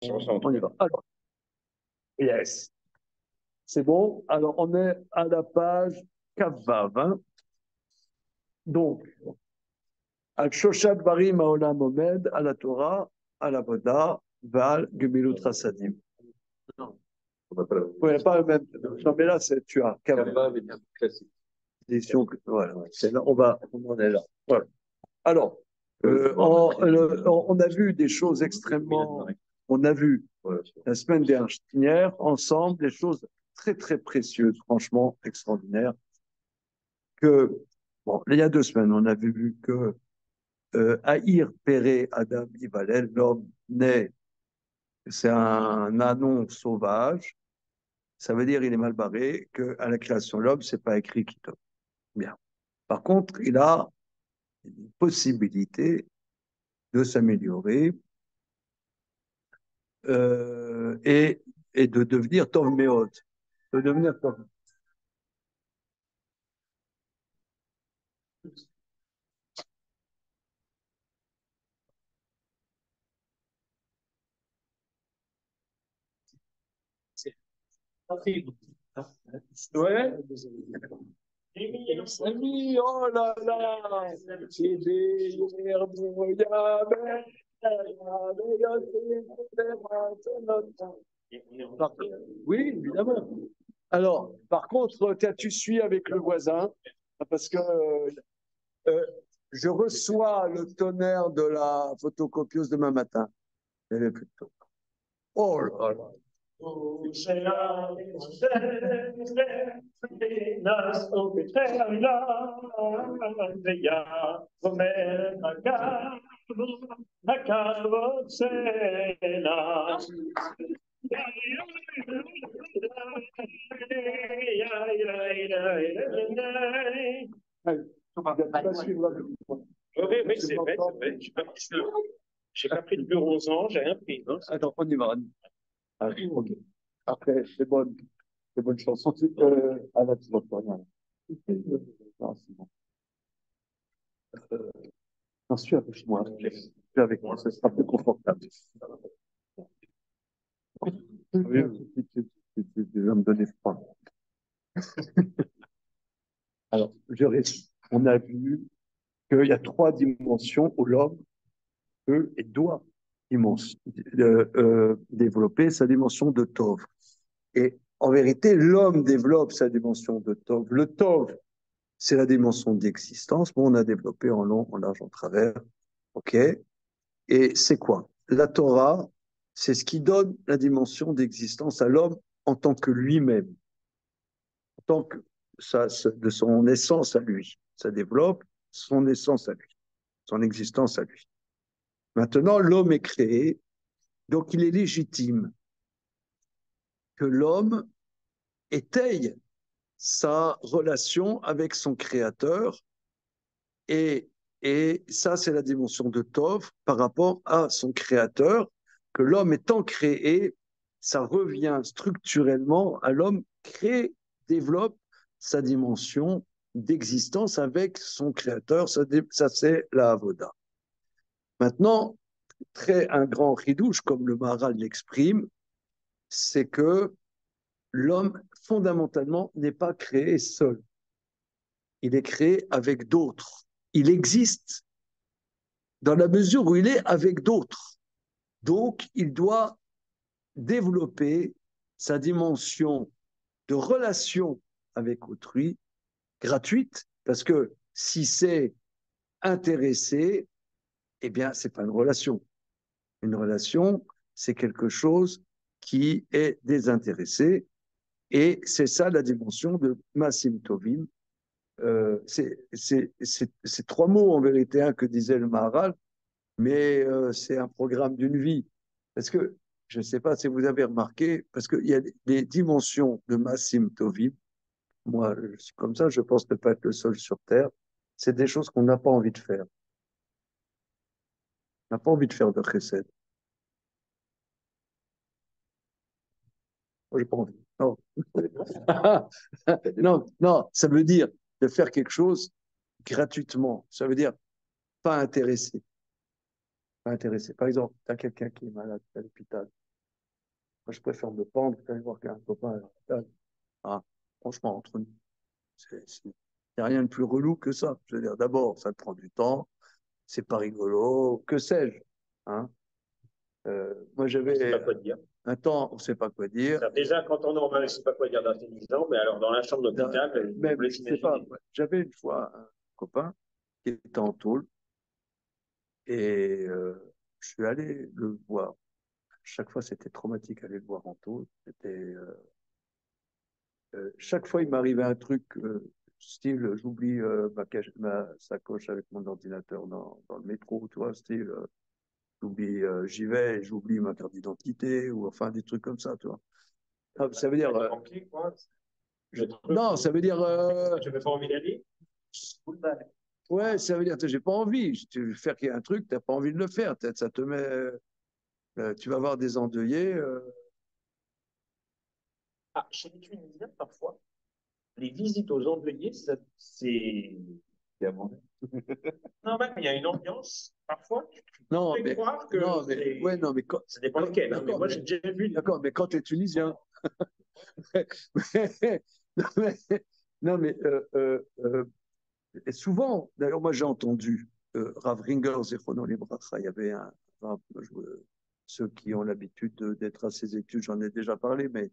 On y va. Alors, yes. C'est bon. Alors, on est à la page Kavav, hein. Donc, al Shoshat Barim Haolam Omed, à la Torah, à la Boda, Val, Gemilut Chassadim. Non. Oui, pas le même. Non, mais là, c'est tu as Kavav. Édition, voilà, c'est là, on en est là. Voilà. Alors, on a vu des choses extrêmement. On a vu la semaine dernière, ensemble, des choses très, très précieuses, franchement extraordinaires. Que, bon, il y a 2 semaines, on avait vu que Haïr Péré Adam Ivalel, l'homme naît, c'est un anon sauvage, ça veut dire il est mal barré, qu'à la création de l'homme, c'est pas écrit qui tombe. Bien. Par contre, il a une possibilité de s'améliorer et de devenir Tov Meod, de devenir Tov. Ouais. Ami, oh là là, c'est des oui, évidemment. Alors, par contre, tu suis avec le voisin, parce que euh, je reçois le tonnerre de la photocopieuse demain matin. Il y avait plus de temps. Oh là là. Oui, oui, c'est vrai, c'est vrai. J'ai pas pris de bureau aux anges, j'ai rien pris. Non. Attends, on y va. Ah, ok. Après, c'est bonne chanson. Ah là, tu vas plus rien. Non, c'est bon. Non, suis avec moi. Suis avec moi, ce sera plus confortable. Oui, tu vas me donner froid. Alors, je résume. On a vu qu'il y a 3 dimensions où l'homme peut et doit développer sa dimension de Tov. Et en vérité, l'homme développe sa dimension de Tov. Le Tov, c'est la dimension d'existence. Bon, on a développé en long, en large, en travers. OK? Et c'est quoi? La Torah, c'est ce qui donne la dimension d'existence à l'homme en tant que lui-même, en tant que de son essence à lui. Ça développe son essence à lui, son existence à lui. Maintenant, l'homme est créé, donc il est légitime que l'homme étaye sa relation avec son créateur et, et ça, c'est la dimension de Tov par rapport à son créateur, que l'homme étant créé, ça revient structurellement à l'homme créé, développe sa dimension d'existence avec son créateur, ça c'est la Avoda. Maintenant, un grand ridouche, comme le Maharal l'exprime, c'est que l'homme, fondamentalement, n'est pas créé seul. Il est créé avec d'autres. Il existe dans la mesure où il est avec d'autres. Donc, il doit développer sa dimension de relation avec autrui gratuite, parce que si c'est intéressé, eh bien, c'est pas une relation. Une relation, c'est quelque chose qui est désintéressé, et c'est ça la dimension de Massim Tovim. C'est 3 mots en vérité hein, que disait le Maharal, mais c'est un programme d'une vie. Parce que, je ne sais pas si vous avez remarqué, parce qu'il y a des dimensions de Massim Tovim. Moi, je suis comme ça, je pense ne pas être le seul sur Terre. C'est des choses qu'on n'a pas envie de faire. On n'a pas envie de faire de chesed. Moi, j'ai pas envie. Non. Non, non, ça veut dire de faire quelque chose gratuitement. Ça veut dire pas intéressé. Pas intéressé. Par exemple, tu as quelqu'un qui est malade à l'hôpital. Moi, je préfère me pendre qu'aller voir qu'un copain à l'hôpital. Ah, franchement, entre nous, il n'y a rien de plus relou que ça. Je veux dire, d'abord, ça te prend du temps, c'est pas rigolo, que sais-je. Hein. Moi, On ne sait pas j'avais quoi dire. un temps, on ne sait pas quoi dire. Déjà, quand on est normal, on ne sait pas quoi dire d'intelligent, mais alors dans la chambre d'hôpital, je vous Même, laisse je sais pas, imaginer. j'avais une fois un copain qui était en tôle et je suis allé le voir. Chaque fois, c'était traumatique aller le voir en tôle. Chaque fois, il m'arrivait un truc, style, j'oublie ma sacoche avec mon ordinateur dans le métro, tu vois, style, j'oublie, j'y vais, et j'oublie ma carte d'identité, ou enfin des trucs comme ça, tu vois. Ah, ça veut dire, Quoi. non, ça veut dire, Tu n'avais pas envie d'aller? ouais, ça veut dire, j'ai pas envie. Tu veux faire qu'il y ait un truc, t'as pas envie de le faire. Ça te met, tu vas avoir des endeuillés. Ah, chez les Tunisiens, parfois, les visites aux endeuillés, c'est. Non, même, il y a une ambiance, parfois, tu Non, pourrais mais, croire que non, mais, ouais, c'est. non, mais Ça dépend lesquels, hein, mais d'accord, moi, j'ai déjà vu. d'accord, mais quand tu es tunisien, non, mais, non, mais et souvent, d'ailleurs, moi j'ai entendu Rav Ringer, Zichrono Libracha, il y avait un Rav, ceux qui ont l'habitude d'être à ces études, j'en ai déjà parlé, mais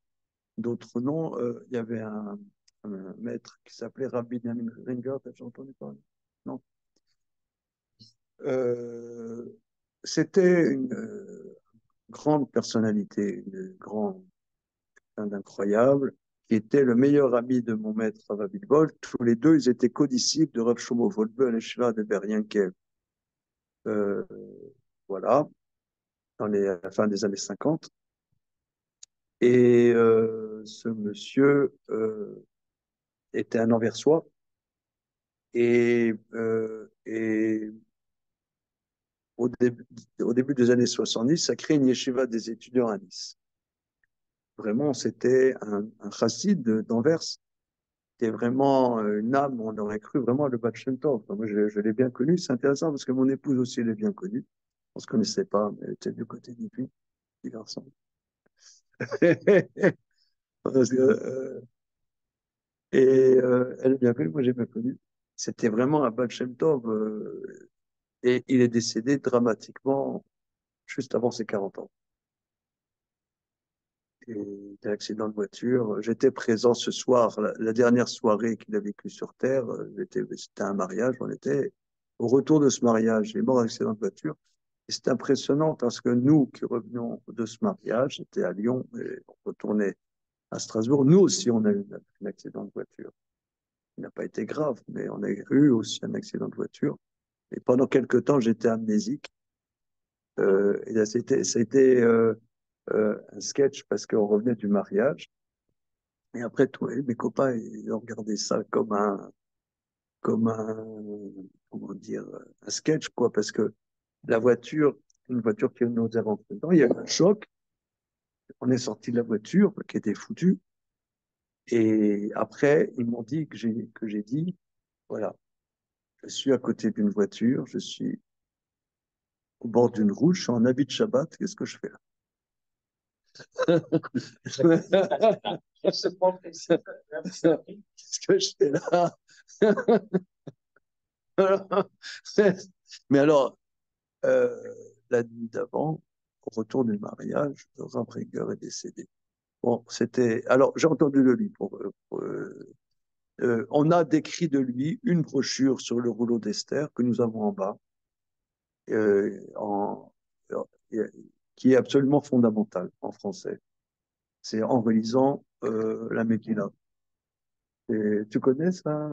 d'autres non. Il y avait un maître qui s'appelait Rabbi Binyamin Ringer, t'as déjà entendu parler? Non. Euh, C'était une grande personnalité, une grande, incroyable, qui était le meilleur ami de mon maître Rav Abitbol. Tous les deux, ils étaient codisciples de Rav Shlomo Wolbe, le Shiva de Berienkev. Euh, voilà, à la fin des années 50. Et ce monsieur était un Anversois. Et au début des années 70, ça crée une yeshiva des étudiants à Nice. Vraiment, c'était un chassid d'Anvers. C'était vraiment une âme, on aurait cru vraiment le Baal Shem Tov. Moi, je l'ai bien connu. C'est intéressant parce que mon épouse aussi l'est bien connue. On ne se connaissait pas, mais elle était du côté du puits, du garçon. Parce que, elle est bien connue, moi j'ai bien connu. C'était vraiment un Baal Shem Tov. Et il est décédé dramatiquement juste avant ses 40 ans. Et un accident de voiture. J'étais présent ce soir, la dernière soirée qu'il a vécue sur Terre. C'était un mariage, on était au retour de ce mariage. Il est mort d'un accident de voiture. Et c'est impressionnant parce que nous qui revenions de ce mariage, j'étais à Lyon et on retournait à Strasbourg, nous aussi on a eu un accident de voiture. Il n'a pas été grave, mais on a eu aussi un accident de voiture. Et pendant quelques temps, j'étais amnésique. Et là, ça a été un sketch parce qu'on revenait du mariage. Et après, mes copains, ils ont regardé ça comme un, comment dire, un sketch, quoi, parce que la voiture, une voiture qui nous a rentré dedans, il y a eu un choc. On est sorti de la voiture, qui était foutue. Et après, ils m'ont dit que j'ai dit, voilà, je suis à côté d'une voiture, je suis au bord d'une route, je suis en habit de Shabbat, qu'est-ce que je fais là? Qu'est-ce que je fais là? Mais alors, la nuit d'avant, au retour du mariage, Rav Rieger est décédé. Bon, c'était. Alors, j'ai entendu de lui. On a décrit de lui une brochure sur le rouleau d'Esther que nous avons en bas, euh, en, qui est absolument fondamentale en français. C'est en relisant la Megillah. Et tu connais ça?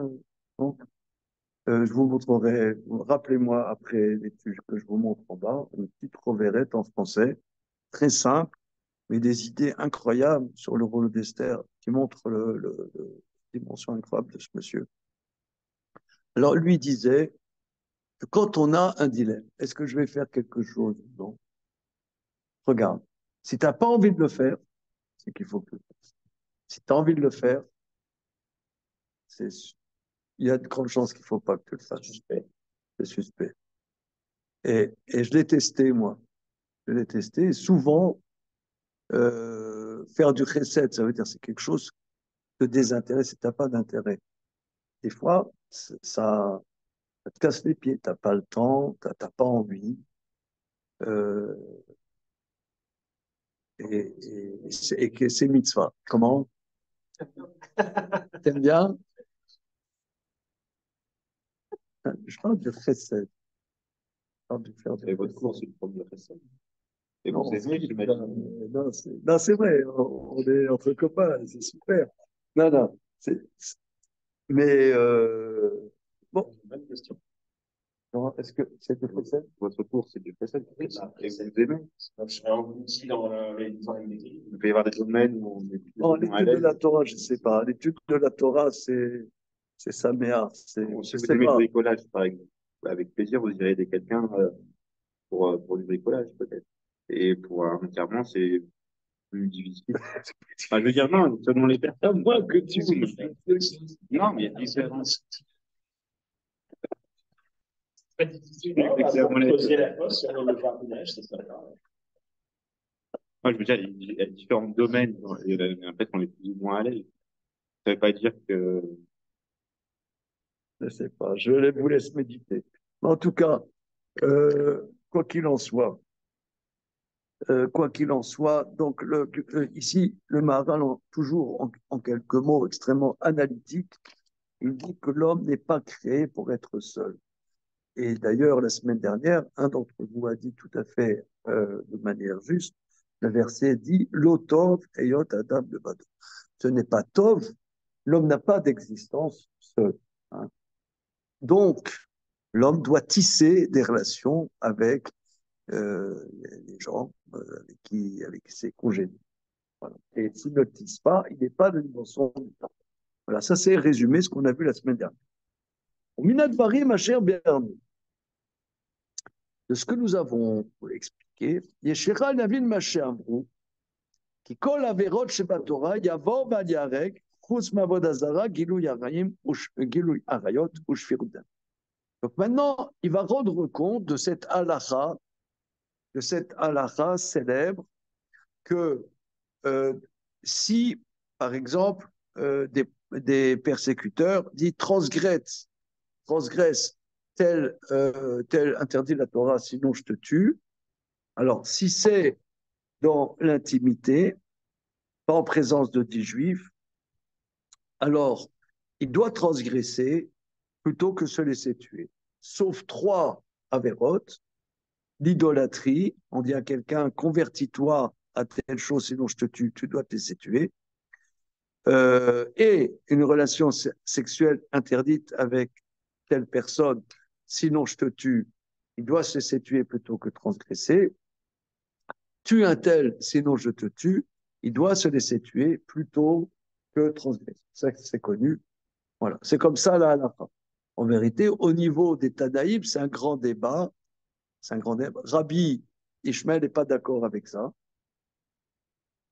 Non. Je vous montrerai, rappelez-moi après l'étude que je vous montre en bas, une petite reverrette en français, très simple, mais des idées incroyables sur le rôle d'Esther qui montrent la dimension incroyable de ce monsieur. Alors, lui disait, quand on a un dilemme, est-ce que je vais faire quelque chose? Non. Regarde, si tu n'as pas envie de le faire, c'est qu'il faut que. Si tu as envie de le faire, c'est, il y a de grandes chances qu'il ne faut pas que tu le fasses. C'est suspect. Et je l'ai testé, moi. Je l'ai testé. Et souvent, faire du chesed, ça veut dire c'est quelque chose de désintérêt, si tu n'as pas d'intérêt. Des fois, ça te casse les pieds, tu n'as pas le temps, tu n'as pas envie. Euh, et que c'est mitzvah. Comment? T'aimes bien? Je parle du chesed. Je parle de faire du Et votre chesed. cours, c'est le premier récit. Et Non, vous aimez, j'imagine. non, c'est vrai, on est entre copains, c'est super. Non, non, mais bon, C'est une bonne question. est-ce que c'est du chesed? Votre cours, c'est du précède. Oui, Et vous aimez. je serais englouti dans les différentes métiers. Il peut y avoir des domaines où on est plus Non, ou moins à l'étude de la l'aise. Torah, je ne sais pas. L'étude de la Torah, c'est Saméa. Bon, Je si ne vous sais aimez le pas. bricolage, par exemple, avec plaisir, vous irez aider quelqu'un pour du bricolage, peut-être. Et pour un enterrement, c'est plus difficile. Enfin, je veux dire, non, selon les personnes. Moi que tu Non, mais il y a différentes. Très difficile. Non, bah, Pour on est- creuser la fosse sur le jardinage, c'est ça. Moi, je veux dire, il y a différents domaines. Et en fait, on est plus ou moins à l'aise. Ça ne veut pas dire que. Je ne sais pas. Vous laisse méditer. Mais en tout cas, quoi qu'il en soit, donc ici, le Maharal, toujours en quelques mots extrêmement analytiques, il dit que l'homme n'est pas créé pour être seul. Et d'ailleurs, la semaine dernière, un d'entre vous a dit tout à fait de manière juste, le verset dit L'Otov Eyot Adam de Bado. Ce n'est pas Tov, l'homme n'a pas d'existence seul. Hein. Donc, l'homme doit tisser des relations avec les gens avec ses congénies. Voilà. Et s'il ne tisse pas, il n'est pas de dimension du temps. Voilà, ça c'est résumé ce qu'on a vu la semaine dernière. Minat Varim, ma chère Bernou, de ce que nous avons expliqué, Yeshera Navin Maché Amrou, qui kol averot sheba Torah, yavor bad yarek, chutz mavod hazara, gilui arayot, ushfirudan. Donc maintenant, il va rendre compte de cette halakha célèbre, que euh, si, par exemple, des persécuteurs disent transgresse tel interdit de la Torah, sinon je te tue. Alors, si c'est dans l'intimité, pas en présence de 10 juifs, alors il doit transgresser plutôt que se laisser tuer. Sauf 3 avérotes, l'idolâtrie, on dit à quelqu'un, convertis-toi à telle chose, sinon je te tue, tu dois te laisser tuer. Et une relation sexuelle interdite avec telle personne, sinon je te tue, il doit se laisser tuer plutôt que transgresser. Tue un tel, sinon je te tue, il doit se laisser tuer plutôt que transgresser. Ça, c'est connu. Voilà. C'est comme ça là à la fin. En vérité, au niveau des Tanaïm, c'est un grand débat. C'est un grand débat. Rabbi Ishmael n'est pas d'accord avec ça.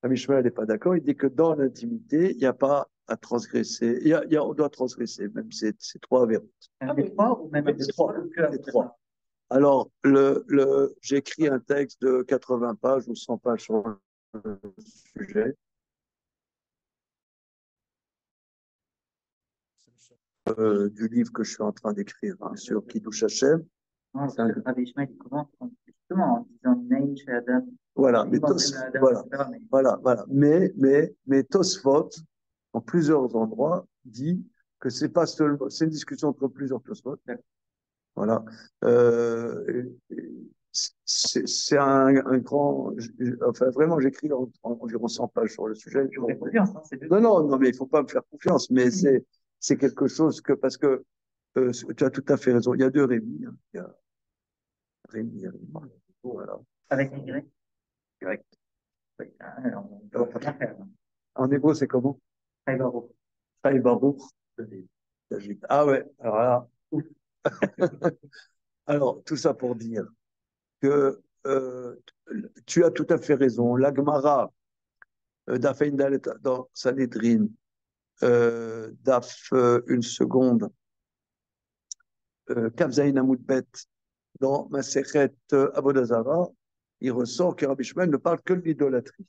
Rabbi Ishmael n'est pas d'accord. Il dit que dans l'intimité, il n'y a pas à transgresser. On doit transgresser, même ces 3 avérotes. Les trois ou même Les 3. Les 3. Alors, j'ai écrit un texte de 80 pages ou 100 pages sur le sujet. Du livre que je suis en train d'écrire sur Kiddush Hashem. Non, Rabbi Ishmael, il commence justement en disant Nein Adam. Voilà, mais Tosfot, en plusieurs endroits, dit que c'est pas seulement, c'est une discussion entre plusieurs Tosfot. Voilà. C'est un grand. Enfin, vraiment, j'écris environ 100 pages sur le sujet. Non, mais il ne faut pas me faire confiance, mais c'est quelque chose que. Parce que tu as tout à fait raison. Il y a 2 Rémi. Hein. Il y a Rémi. Voilà. Avec un Y. Grec. Oui, on ne peut pas faire. En hébreu, c'est comment? Chai Baruch. Chai Baruch. Ah ouais, alors là. Alors, tout ça pour dire que tu as tout à fait raison. L'Agmara, Daf Dalet dans Sanhedrin, Daf une seconde, Kaf Zayin Amud Bet dans Masechet Avodah Zarah, il ressort que Rabbi Shmuel ne parle que de l'idolâtrie.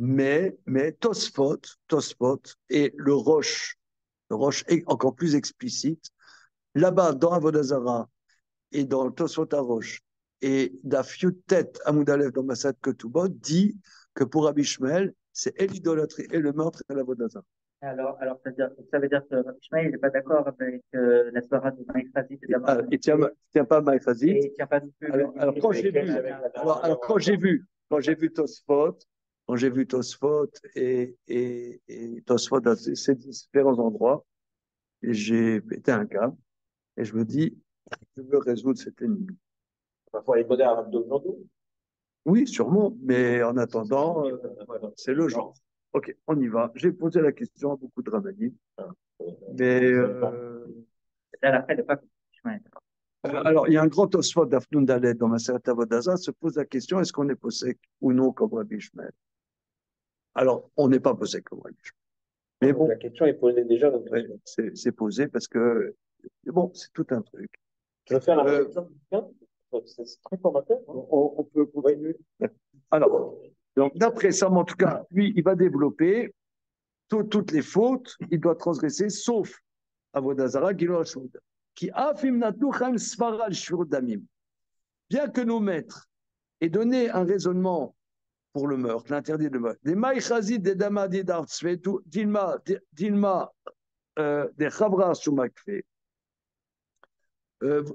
Mais Tosfot et le Roche est encore plus explicite. Là-bas, dans Avodah Zarah et dans le Tosfot Roche et Daf Yutet Amud Aleph dans Masad Ketubot dit que pour Rabbi Shmuel, c'est et l'idolâtrie et le meurtre et l'Avodah Zarah. Alors ça veut dire que Ishmael n'est pas d'accord avec la soirée de Maïfrazit et d'Amar. Il tient pas Maïfrazit. Et il tient pas non plus. Alors quand j'ai vu Tosfot, et Tosfot à ces différents endroits, j'ai pété un câble et je me dis, je veux résoudre cette énigme. Il faut aller demander à Rabdou. Oui, sûrement, mais en attendant, c'est le genre. Ok, on y va. J'ai posé la question à beaucoup de Ramadim, mais Là, après, il n'est pas Ishmael. alors il y a un grand Tosfot d'Afnoun Dalet dans ma Avodah Zarah se pose la question est-ce qu'on est possède ou non comme Rabbi Shmuel? Alors, on n'est pas possède comme Rabbi Shmuel. Mais bon, La question est posée déjà. Donc, ouais, c'est posé parce que bon, c'est tout un truc. tu veux faire la réflexion du bouquin? C'est très formateur. On peut continuer. Alors, donc d'après ça, en tout cas, lui, il va développer toutes les fautes, il doit transgresser, sauf Avodah Zarah, Gilul Hashud, qui afim natuchem svaral shvirut damim. Bien que nos maîtres aient donné un raisonnement pour le meurtre, l'interdit de meurtre, des maïchazit, des damadi d'artsvetu, dilma, des chavra sumakfe.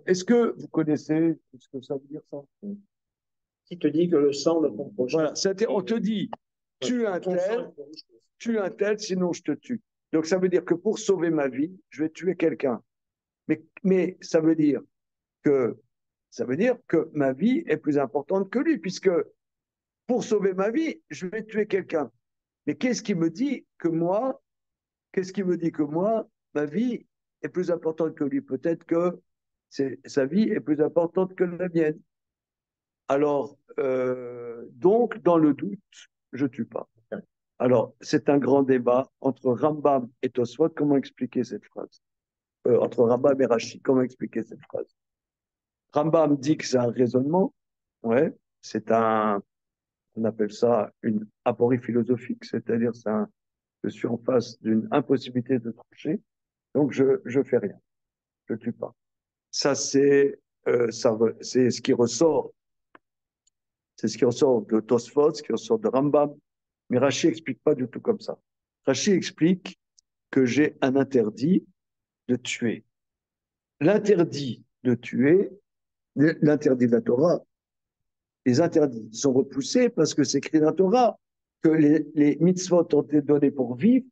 Est-ce que vous connaissez ce que ça veut dire ça? Qui te dit que le sang de ton prochain. Voilà, on te dit, tue un tel, sinon je te tue. Donc ça veut dire que pour sauver ma vie, je vais tuer quelqu'un. Mais ça veut dire que ma vie est plus importante que lui, puisque pour sauver ma vie, je vais tuer quelqu'un. Mais qu'est-ce qui me dit que moi, ma vie est plus importante que lui? Peut-être que sa vie est plus importante que la mienne. Alors, donc, dans le doute, je tue pas. Alors, c'est un grand débat entre Rambam et Tosfot. Comment expliquer cette phrase? Entre Rambam et Rashi, comment expliquer cette phrase? Rambam dit que c'est un raisonnement. Ouais, on appelle ça une aporie philosophique, c'est-à-dire je suis en face d'une impossibilité de trancher, donc je fais rien, je tue pas. Ça, c'est ce qui ressort. C'est ce qui ressort de Tosfot, ce qui ressort de Rambam. Mais Rashi explique pas du tout comme ça. Rashi explique que j'ai un interdit de tuer. L'interdit de tuer, l'interdit de la Torah, les interdits sont repoussés parce que c'est écrit dans la Torah que les mitzvot ont été donnés pour vivre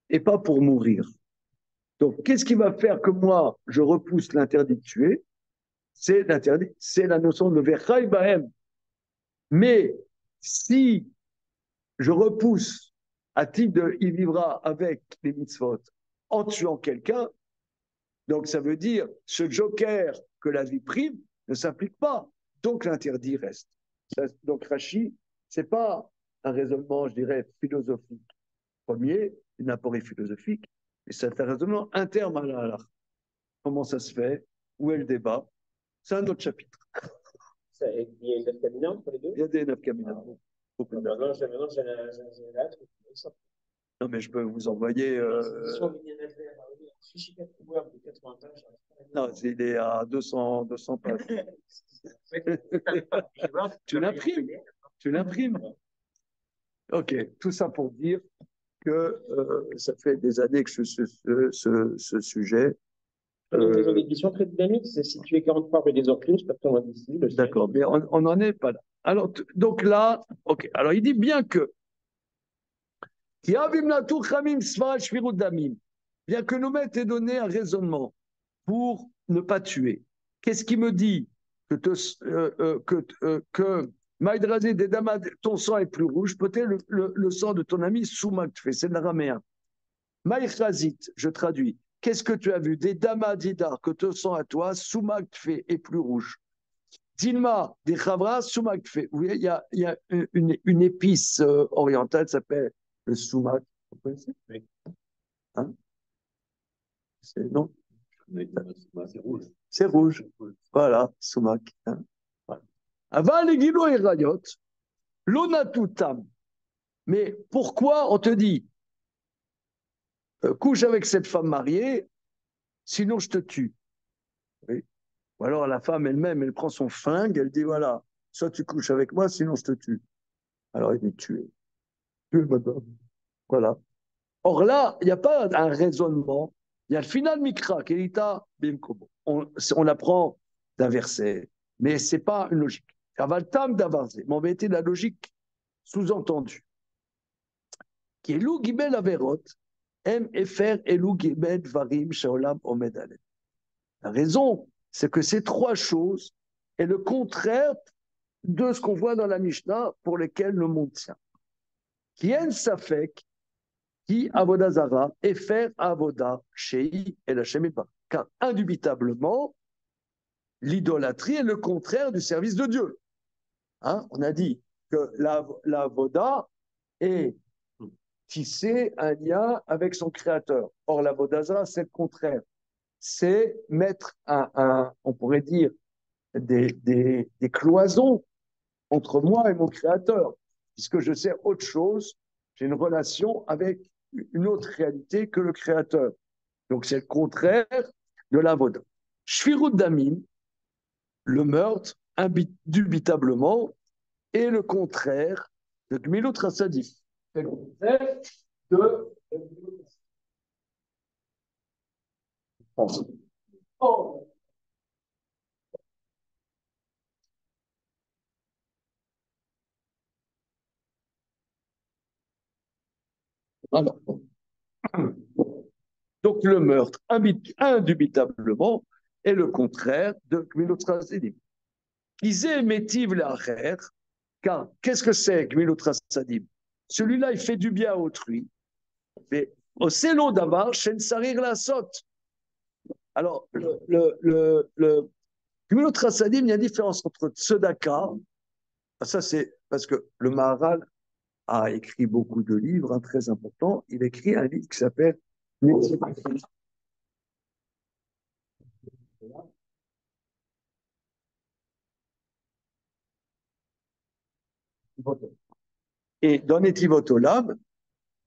et pas pour mourir. Donc, qu'est-ce qui va faire que moi, je repousse l'interdit de tuer? C'est la notion de vechai bahem. Mais si je repousse à titre de il vivra avec les mitzvot en tuant quelqu'un, donc ça veut dire ce joker que la vie prive ne s'applique pas. Donc l'interdit reste. Donc Rashi, c'est pas un raisonnement, je dirais, philosophique premier, une aporie philosophique, mais c'est un raisonnement interne à la halakha. Comment ça se fait? Où est le débat? C'est un autre chapitre. Il y a une nafkamina entre les deux? Il y a des nafkamina. Maintenant, j'ai hâte. Non, mais je peux vous envoyer. Non, il est à 200 pages. Tu l'imprimes. Ok, tout ça pour dire que ça fait des années que je suis ce sujet. Des questions très dynamiques, c'est situé 43 rue des Orclus, pas très loin d'ici. D'accord, mais on n'en est pas là. Alors, donc là, ok. Alors, il dit bien que bien que nos maîtres aient donné un raisonnement pour ne pas tuer. Qu'est-ce qui me dit que Maïdrazé des Damad, ton sang est plus rouge? Peut-être le sang de ton ami Soumaktfe, c'est l'araméen. Maïchazit, je traduis. Qu'est-ce que tu as vu? Des Damadidar, que ton sang à toi, Soumaktfe est plus rouge. Dilma, des Chavra, Soumaktfe. Oui, il y a une épice orientale qui s'appelle le Soumak. Vous connaissez? Oui. Hein? Non? C'est rouge. C'est rouge. Voilà, Soumak. Hein? Voilà. Aval et Gilo et Rayot, l'onatutam. Mais pourquoi on te dit, couche avec cette femme mariée, sinon je te tue? Oui. Ou alors la femme elle-même, elle prend son flingue, elle dit, voilà, soit tu couches avec moi, sinon je te tue. Alors il dit, tuer. Tuer madame. Voilà. Or là, il n'y a pas un raisonnement. Il y a le final mikra, kelita bimkobo. On apprend d'un verset, mais ce n'est pas une logique. Avaltam d'avarze. Mais en vérité, la logique sous-entendue. Qui est lou gibel averot, em efer elou gibel varim shaolam omed alem. La raison, c'est que ces trois choses est le contraire de ce qu'on voit dans la Mishnah pour lesquelles le monde tient. Qui en safek, qui avodazara et faire avoda shei et la shemit. Car indubitablement, l'idolâtrie est le contraire du service de Dieu. Hein? On a dit que la voda est tisser un lien avec son créateur. Or, la vodazara, c'est le contraire. C'est mettre on pourrait dire, des cloisons entre moi et mon créateur. Puisque je sais autre chose, j'ai une relation avec une autre réalité que le créateur. Donc, c'est le contraire de la voda. Shfirut damim, le meurtre, indubitablement, est le contraire de Gmilut Rassadif. C'est le contraire de. Oh. Alors, donc le meurtre, indubitablement, est le contraire de Gmilut Rassadim. Isé métive la car qu'est-ce que c'est Gmilut Rassadim? Celui-là, il fait du bien à autrui, mais au sélo d'avar, Shen Sarir la saute. Alors, le Gmilut Rassadim, il y a une différence entre Tzedaka, ça c'est parce que le Maharal a écrit beaucoup de livres, très importants. Il a écrit un livre qui s'appelle Et dans Netivot Olam,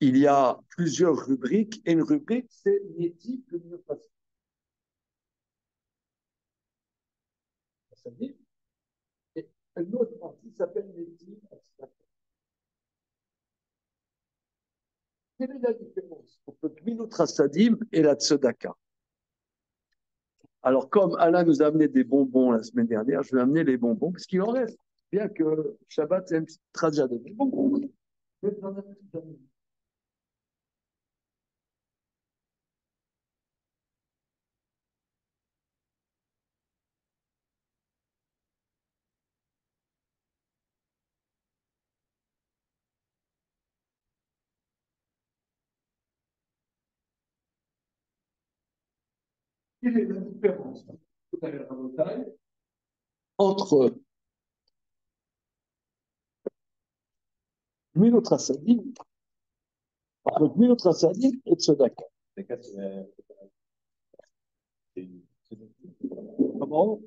il y a plusieurs rubriques, et une rubrique, c'est Netiv de Miopatrie. Et une autre partie s'appelle Netiv. Quelle est la différence entre Gmilut Rassadim et la Tzedaka? Alors, comme Alain nous a amené des bonbons la semaine dernière, je vais amener les bonbons, parce qu'il en reste. Bien que Shabbat, c'est une petite tradia de bonbons. Quelle est la différence entre Gmilut Rassadim et Tzedaka? Comment?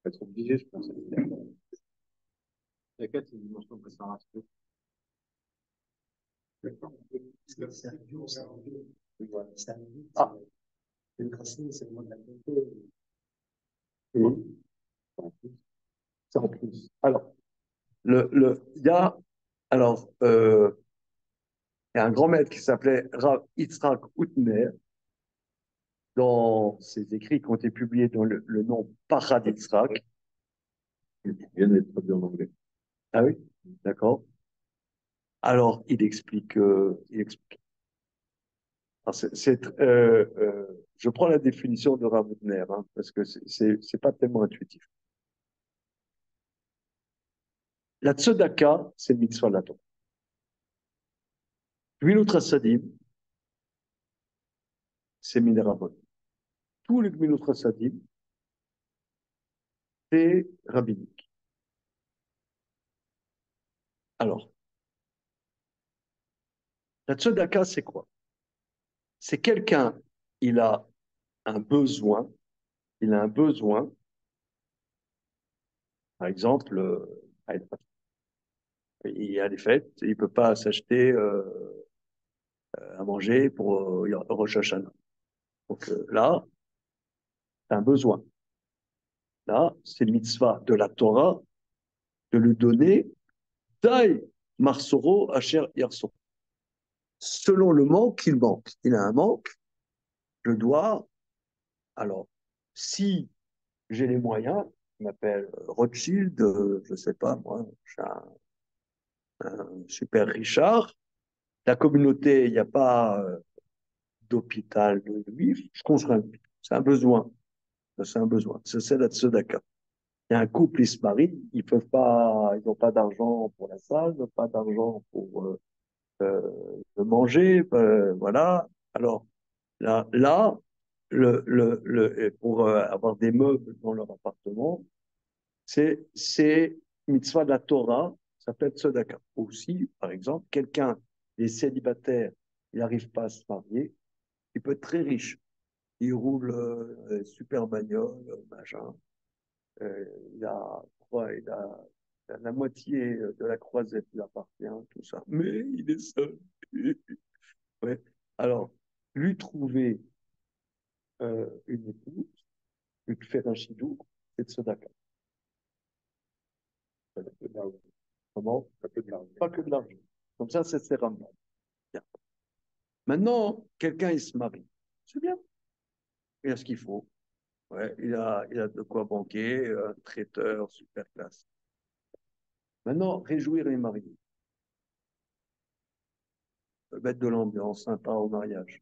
Être obligé, je pense. La 4, c'est une dimension de préparation. Ah, c'est en plus. Alors, il y a, il y a un grand maître qui s'appelait Rav Yitzhak Utner, dans ses écrits qui ont été publiés dans le nom Parad Yitzhak. Il vient d'être traduit en anglais. Ah oui, d'accord. Alors, il explique. Alors, je prends la définition de Rav Utner, hein, parce que c'est pas tellement intuitif. La tzedaka, c'est le mitzvah de la Torah. Gmilut Rassadim, c'est Minerabot. Tous les Gmilut Rassadim, c'est rabbinique. Alors, la tzedaka, c'est quoi? C'est quelqu'un, il a un besoin, il a un besoin, par exemple, Il y a les fêtes, il ne peut pas s'acheter à manger pour Rosh Hashanah. Donc là, c'est un besoin. Là, c'est mitzvah de la Torah de lui donner Dai Marsoro Asher Yarso. Selon le manque qu'il manque. Il a un manque, je dois. Alors, si j'ai les moyens, je m'appelle Rothschild, je ne sais pas moi, je suis un super Richard. La communauté, il n'y a pas d'hôpital juif, je construis un hôpital. C'est un besoin. C'est un besoin. C'est la tzedaka. Il y a un couple, ils se marient, ils peuvent pas, ils n'ont pas d'argent pour la salle, ils n'ont pas d'argent pour manger, voilà. Alors là pour avoir des meubles dans leur appartement, c'est mitzvah de la Torah, ça peut être tzedaka. Aussi, par exemple, quelqu'un est célibataire, il n'arrive pas à se marier, il peut être très riche. Il roule super bagnole, machin. Euh, il a, il a la moitié de la croisette lui appartient, tout ça. Mais il est seul. Ouais. Alors, lui trouver une épouse, lui faire un chidou, c'est de tzedaka. Comment? Pas que de l'argent. Comme ça, c'est ramenable. Bien. Maintenant, quelqu'un, il se marie. C'est bien. Il a ce qu'il faut. Ouais, il a de quoi banquer, un traiteur, super classe. Maintenant, réjouir les mariés. Mettre de l'ambiance sympa au mariage.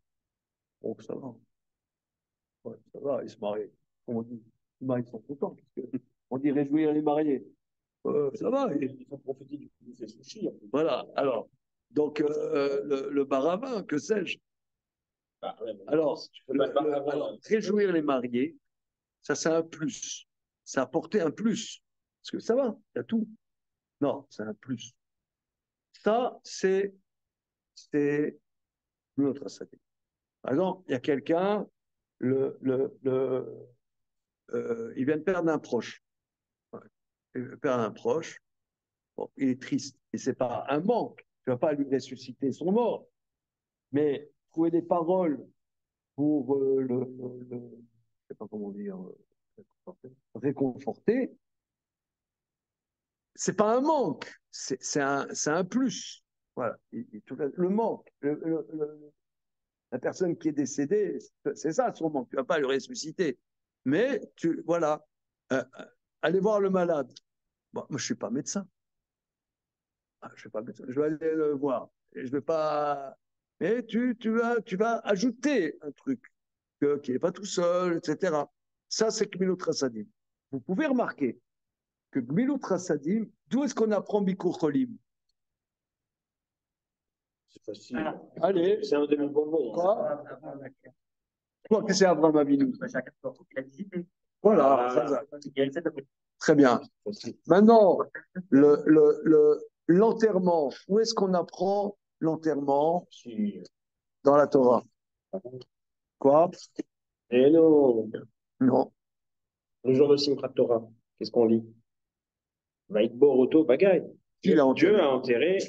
Bon, ça va. Ouais, ça va, ils se marient. On dit, les mariés sont contents. On dit réjouir les mariés. Ça va. Ils ont profité du coup des sushis. Voilà. Alors, donc, le bar à vin, que sais-je? Ah, ouais, Alors, si tu fais pas le bar à vin, alors, réjouir les mariés, ça, c'est un plus. Ça a apporté un plus. Parce que ça va, il y a tout. Non, c'est un plus. Ça, c'est notre assaté. Par exemple, il y a quelqu'un, il vient de perdre un proche. Ouais. Il vient de perdre un proche. Bon, il est triste. Et c'est pas un manque. Tu vas pas lui ressusciter son mort. Mais trouver des paroles pour je sais pas comment dire, réconforter, c'est pas un manque, c'est un plus. Voilà. Le manque, la personne qui est décédée, c'est ça son manque. Tu vas pas le ressusciter. Mais voilà, allez voir le malade. Bon, moi, je suis pas médecin. Ah, je suis pas médecin. Je vais aller le voir. Et je vais pas. Mais tu vas ajouter un truc qui n'est pas tout seul, etc. Ça, c'est Gmilut Chassadim. Vous pouvez remarquer que Gmilut Chassadim, d'où est-ce qu'on apprend Bikur Cholim? c'est facile. Allez, C'est un demi-bonbon. quoi? Quoi que c'est Abraham Avinu? Voilà, très bien. Maintenant, l'enterrement, où est-ce qu'on apprend l'enterrement dans la Torah? Quoi? Et non, Non. le jour de Simchat Torah, qu'est-ce qu'on lit? Vaïtbo Roto Bagaï. Dieu a enterré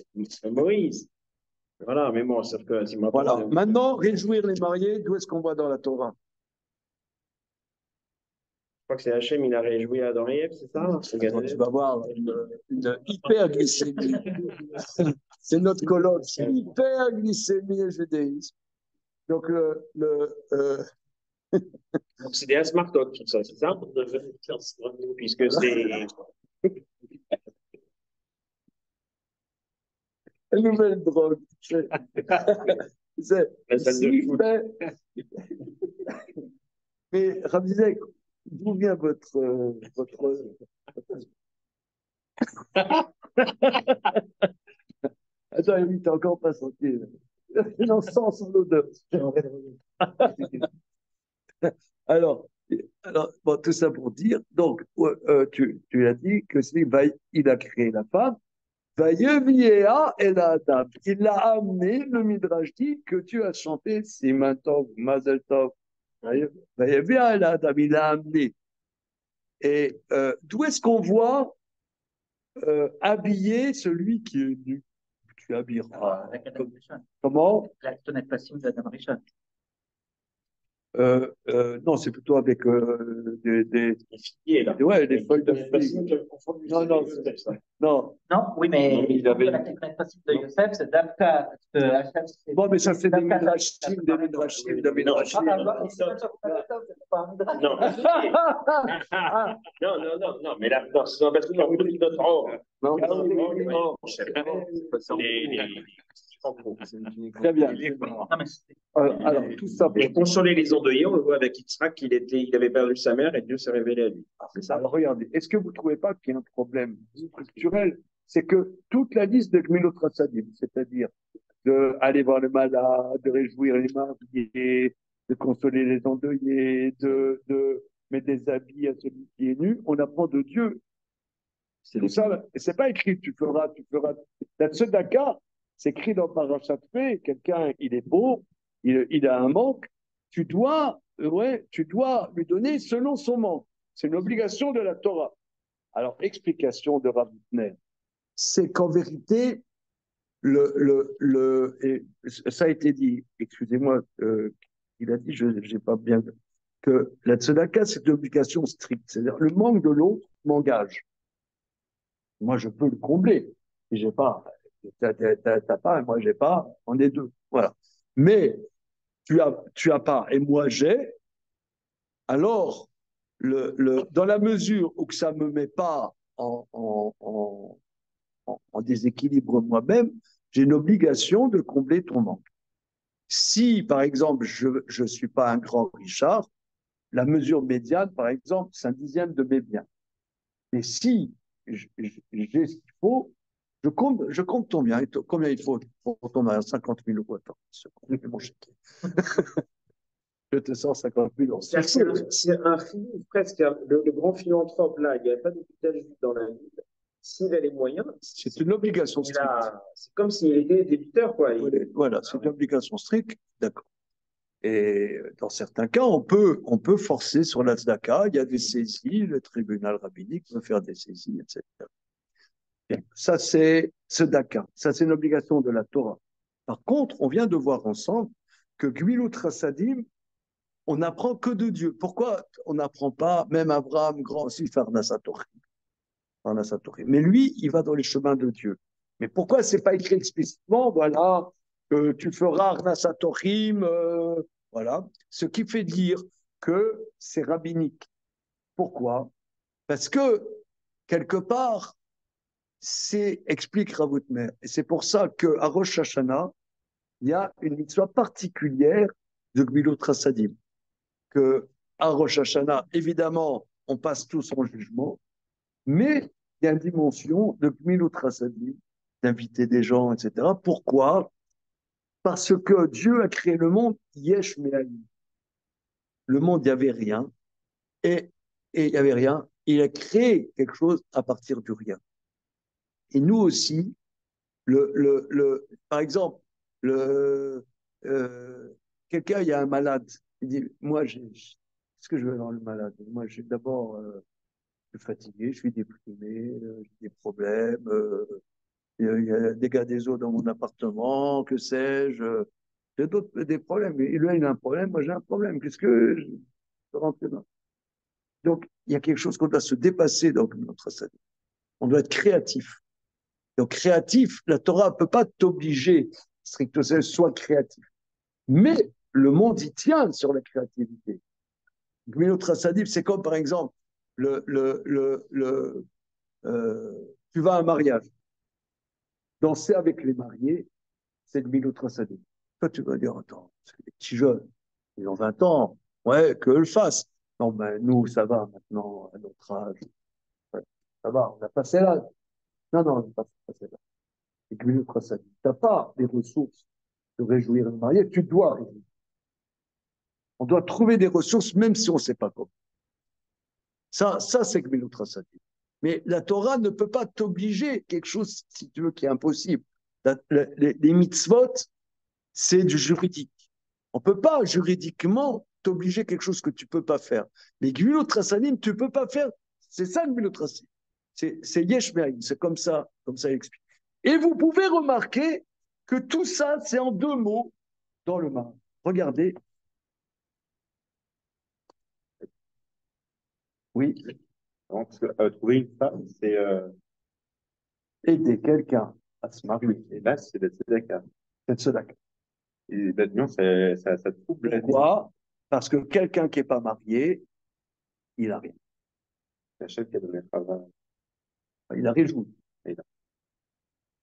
Moïse. Voilà, mais bon, sauf que Simchat Torah. Voilà. Maintenant, réjouir les mariés, d'où est-ce qu'on voit dans la Torah? Je crois que c'est Hachem, il a réjoui Adam et Ève, c'est ça? Attends, tu vas voir une hyperglycémie. C'est notre colloque, c'est hyperglycémie et judaïsme. Donc, Donc, c'est des Asmartot, tout ça, c'est ça? Puisque c'est. la nouvelle drogue. C'est La salle de foot. Mais Ramizek, d'où vient votre Attends, Élie, t'as encore pas senti. Non, sans l'odeur. Alors, bon, tout ça pour dire, donc, tu as dit que il a créé la femme, Vayeviéa et la Adam. Il l'a amené, le Midrash dit, que tu as chanté Siman Tov, Mazel Tov. Vayeviéa et la Adam, il l'a amené. Et d'où est-ce qu'on voit habiller celui qui est nu. Tu habilleras. La Comment? L'acte n'est pas signe d'Adam Rishon. Non, c'est plutôt avec des figuiers, là. ouais, des feuilles de figue. Non, non, non. Non, oui, mais il avait... la technique facile de Yosef, c'est d'Amka. Bon, mais ça, c'est des midrashim, des midrashim, des midrashim. Non, mais là, non, c'est un bâtiment dans notre ordre. Non, très bien. Alors, tout ça. Pour consoler les endeuillés, on le voit avec Yitzhak, il avait perdu sa mère et Dieu s'est révélé à lui. C'est ça. Alors, regardez, est-ce que vous ne trouvez pas qu'il y a un problème structurel? C'est que toute la liste de Gmilot Chassadim, c'est-à-dire d'aller voir le malade, de réjouir les mariés, de consoler les endeuillés, de mettre des habits à celui qui est nu, on apprend de Dieu. C'est ça, c'est pas écrit tu feras. La tzedaka, c'est écrit dans Parashat Fé, quelqu'un, il est pauvre, il a un manque, tu dois lui donner selon son manque. C'est une obligation de la Torah. Alors, explication de Rav Witner, c'est qu'en vérité, et ça a été dit, excusez-moi, il a dit, je n'ai pas bien, que la tzedaka, c'est une obligation stricte. C'est-à-dire, le manque de l'autre m'engage. Moi, je peux le combler. Si j'ai pas, t'as pas, et moi, j'ai pas, on est deux. Voilà. Mais, tu as pas, et moi, j'ai, alors, dans la mesure où que ça me met pas en déséquilibre moi-même, j'ai une obligation de combler ton manque. Si, par exemple, je ne suis pas un grand Richard, la mesure médiane, par exemple, c'est 1/10 de mes biens. Mais si j'ai ce qu'il faut, je compte ton bien. Combien il faut pour ton mariage? 50 000 euros. Attends, mon chèque. Je te sors 50 000 euros. C'est un film presque, le grand philanthrope là, il n'y a pas d'hôpital juif dans la ville. S'il a les moyens, c'est une obligation stricte. C'est comme s'il était débiteur, quoi. Voilà, c'est une obligation stricte, d'accord. Et dans certains cas, on peut forcer sur la tzedaka. Il y a des saisies, le tribunal rabbinique peut faire des saisies, etc. Bien. Ça, c'est tzedaka. Ça, c'est une obligation de la Torah. Par contre, on vient de voir ensemble que Gmilut Chassadim, on n'apprend que de Dieu. Pourquoi on n'apprend pas, même Abraham, grand aussi, Farnasatori. Mais lui, il va dans les chemins de Dieu. Mais pourquoi c'est pas écrit explicitement, voilà, que tu feras Arnasatorim, voilà, ce qui fait dire que c'est rabbinique. Pourquoi? Parce que, quelque part, explique Rav Witner. Et c'est pour ça qu'à Rosh Hashanah, il y a une mitzvah particulière de Gmilut Chassadim. Que à Rosh Hashanah, évidemment, on passe tous en jugement, mais il y a une dimension de Gmilut Chassadim, d'inviter des gens, etc. Pourquoi? Parce que Dieu a créé le monde Yesh Me'alim. Le monde, il n'y avait rien. Et il n'y avait rien. Il a créé quelque chose à partir du rien. Et nous aussi, par exemple, quelqu'un, il y a un malade. Il dit, moi, qu'est-ce que je veux dans le malade? Moi, je suis d'abord je suis fatigué, je suis déprimé, j'ai des problèmes, il y a des dégâts des eaux dans mon appartement, que sais-je. J'ai des problèmes. Et lui, il a un problème, moi j'ai un problème. Qu'est-ce que je peux rentrer dans? Donc, il y a quelque chose qu'on doit se dépasser dans notre salut. On doit être créatif. Donc, créatif, la Torah ne peut pas t'obliger, stricto sensu, sois créatif. Mais le monde y tient sur la créativité. Gmilut Chassadim, c'est comme par exemple, tu vas à un mariage, danser avec les mariés, c'est Gmilut Chassadim. Toi, tu vas dire, attends, c'est des petits jeunes, ils ont 20 ans, ouais, qu'eux le fassent. Non, ben, nous, ça va maintenant, à notre âge. Ouais, ça va, on a passé l'âge. Non, on n'a pas passé l'âge. C'est Gmilut Chassadim. Tu n'as pas les ressources de réjouir le marié, tu dois réjouir. On doit trouver des ressources, même si on ne sait pas comment. Ça c'est Gmilut Chassadim. Mais la Torah ne peut pas t'obliger quelque chose, si tu veux, qui est impossible. Les mitzvot, c'est du juridique. On ne peut pas juridiquement t'obliger quelque chose que tu ne peux pas faire. Mais Gmilut Chassadim, tu ne peux pas faire. C'est ça Gmilut Chassadim. C'est Yesh Me'ayin, c'est comme ça il explique. Et vous pouvez remarquer que tout ça, c'est en 2 mots dans le Maharal. Regardez. Oui. Donc, trouver une femme, c'est aider quelqu'un à se marier. et là, c'est d'être tzedaka. C'est tzedaka. Et là-dedans, ça trouble la vie. Pourquoi? Parce que quelqu'un qui n'est pas marié, il n'a rien. C'est Hachem qui a donné le travail. Il a réjoui.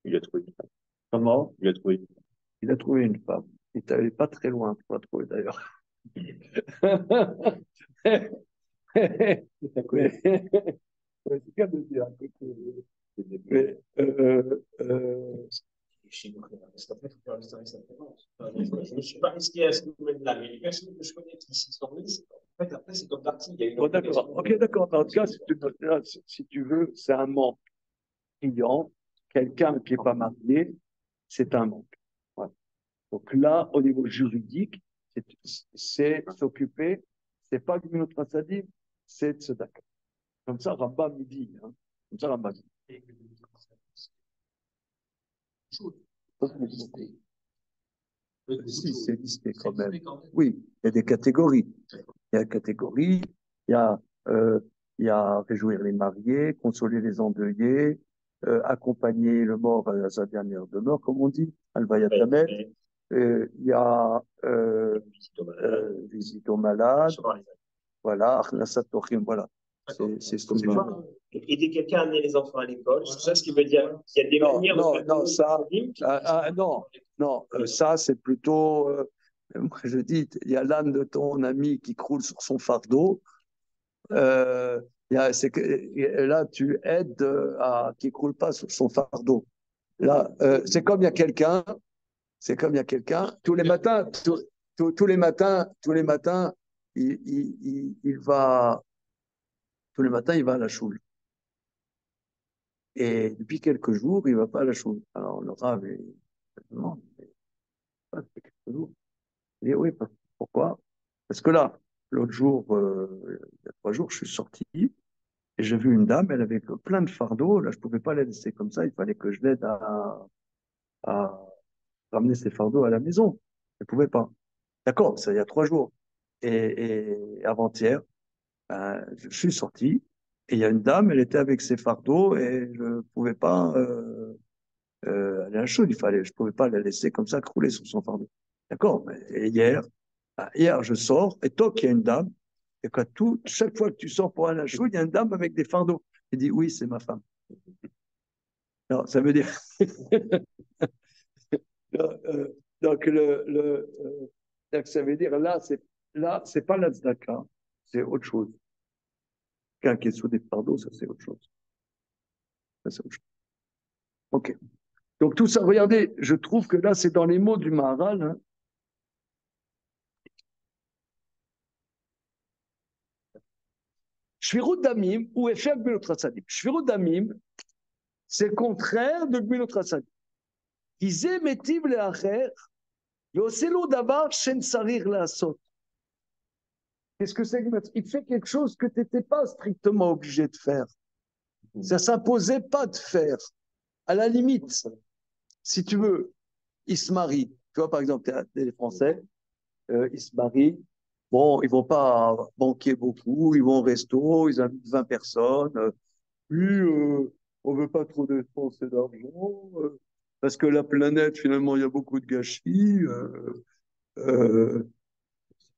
Il a trouvé une femme. Comment? Il a trouvé une femme. Il a trouvé une femme. Il n'était pas très loin pour la trouver d'ailleurs. C'est cas de dire. Mais, Chez nous, parce qu'en fait, il faut faire l'historique simplement. Je ne suis pas risqué à ce domaine-là, mais les personnes que je connais qui s'y sont mises, en fait, après, c'est comme parti. Il y a une bon, d'accord. Ok, d'accord. En tout cas, si tu veux, c'est un manque criant. Quelqu'un qui n'est pas marié, c'est un manque. Voilà. Donc là, au niveau juridique, c'est s'occuper, c'est pas du minot trasadim, c'est tzedaka. Comme ça, Rambam dit. Hein. Comme ça, Rambam dit. Si, c'est listé quand même. Oui, il y a des catégories. Il y a catégories, euh, il y a réjouir les mariés, consoler les endeuillés, accompagner le mort à sa dernière demeure, comme on dit, Alvayat Tamet. Il y a visite aux malades, voilà, Achnasat Tochim, voilà. C'est ce que je veux. Aider quelqu'un à amener les enfants à l'école, c'est ça ce qui veut dire. Il y a des manières non, ça c'est plutôt, moi je dis, il y a l'âne de ton ami qui croule sur son fardeau. Là, tu aides à qui croule pas sur son fardeau. Là, c'est comme il y a quelqu'un, tous les matins, il va. Tous les matins, il va à la choule. Et depuis quelques jours, il ne va pas à la choule. Alors, le Rav, il demande, depuis quelques jours. Il dit, oui, pourquoi? Parce que là, l'autre jour, il y a 3 jours, je suis sorti et j'ai vu une dame, elle avait plein de fardeaux. Là, je ne pouvais pas la laisser comme ça. Il fallait que je l'aide à ramener ses fardeaux à la maison. Je ne pouvais pas. D'accord, ça il y a 3 jours. Et avant-hier, je suis sorti et il y a une dame, elle était avec ses fardeaux et je ne pouvais pas aller à la chaude. Je ne pouvais pas la laisser comme ça crouler sur son fardeau. D'accord. Et hier, je sors et toc, il y a une dame. Et chaque fois que tu sors pour aller à la chaude, il y a une dame avec des fardeaux. Il dit oui, c'est ma femme. Non, ça veut dire. Donc, ça veut dire là, c'est pas la tzedaka, c'est autre chose. Quelqu'un qui est sous des fardeaux, ça c'est autre chose. Ça, c'est autre chose. Ok. Donc tout ça, regardez, je trouve que là, c'est dans les mots du Maharal. Hein. Shvirut damim ou Efer Gmilot Rasadim. Shvirut damim, c'est le contraire de Gmilot Rasadim. Izé metiv le'acher, yoselo davar shen sarir la'asot. Qu'est-ce que c'est que il fait quelque chose que tu n'étais pas strictement obligé de faire. Ça ne s'imposait pas de faire. À la limite, si tu veux, ils se marient. Tu vois, par exemple, les Français, ils se marient. Bon, ils ne vont pas banquer beaucoup, ils vont au resto, ils invitent 20 personnes. Puis, on ne veut pas trop dépenser d'argent, parce que la planète, finalement, il y a beaucoup de gâchis.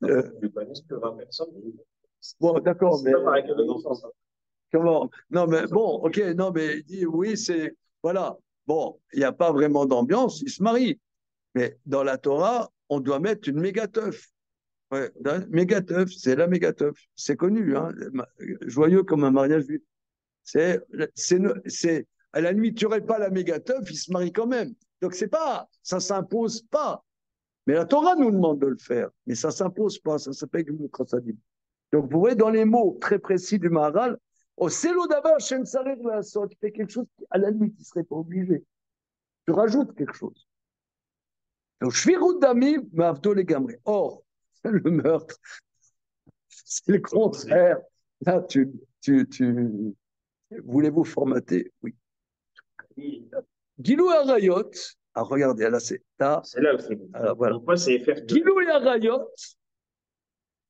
Je connais que 20 personnes. Bon, d'accord, mais. Pas Comment? Non, mais bon, ok, non, mais il dit oui, c'est. Voilà. Bon, il n'y a pas vraiment d'ambiance, ils se marient. Mais dans la Torah, on doit mettre une mégateuf. Ouais, mégateuf, c'est la mégateuf. C'est connu, hein, joyeux comme un mariage juif. À la nuit, tu n'aurais pas la mégateuf, ils se marient quand même. Donc, ça ne s'impose pas. Mais la Torah nous demande de le faire. Mais ça ne s'impose pas, ça s'appelle du Mokrasadim. Donc, vous voyez, dans les mots très précis du Maharal, au Selo d'Avar, Shen Sarir la Sot, tu fais quelque chose à la nuit, tu ne serais pas obligé. Tu rajoutes quelque chose. Donc, Shvirut Dami, Mavdo les Gamri. Or, le meurtre, c'est le contraire. Là, Voulez-vous formater? Oui. Gilou Arayot. Ah, regardez, là, c'est là. C'est là aussi. Alors, voilà. Pourquoi c'est faire Gilou Arayot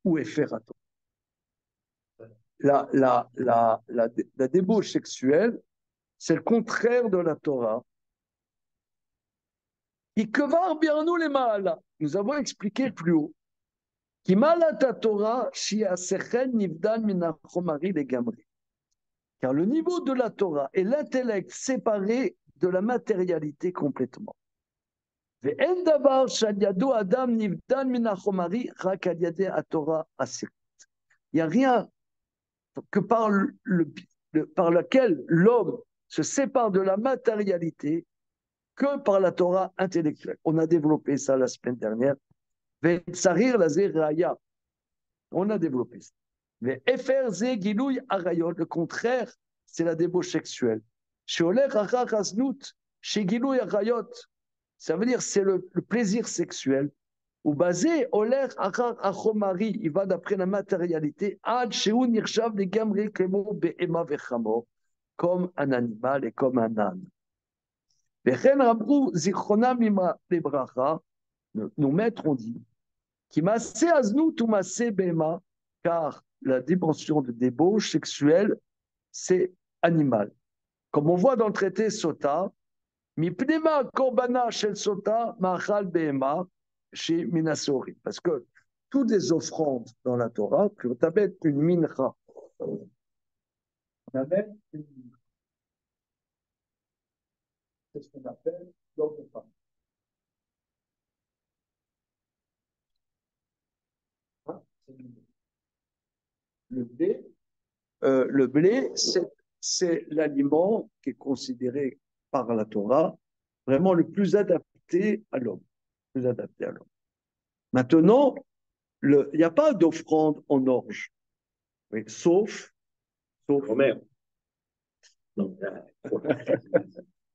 ou Eferato. La débauche sexuelle, c'est le contraire de la Torah. Nous avons expliqué plus haut. Car le niveau de la Torah est l'intellect séparé de la matérialité complètement. Il n'y a rien que par lequel l'homme se sépare de la matérialité que par la Torah intellectuelle. On a développé ça la semaine dernière. On a développé ça. Mais le contraire, c'est la débauche sexuelle. Ça veut dire c'est le plaisir sexuel. Ou basé, il va d'après la matérialité, comme un animal et comme un âne. Nos maîtres ont dit, car la dimension de débauche sexuelle, c'est animal. Comme on voit dans le traité Sota, parce que toutes les offrandes dans la Torah, tu appelles une mincha. On appelle une mincha. C'est ce qu'on appelle l'offrande. Le blé, c'est l'aliment qui est considéré par la Torah vraiment le plus adapté à l'homme. Maintenant, il n'y a pas d'offrande en orge, oui, sauf Omer.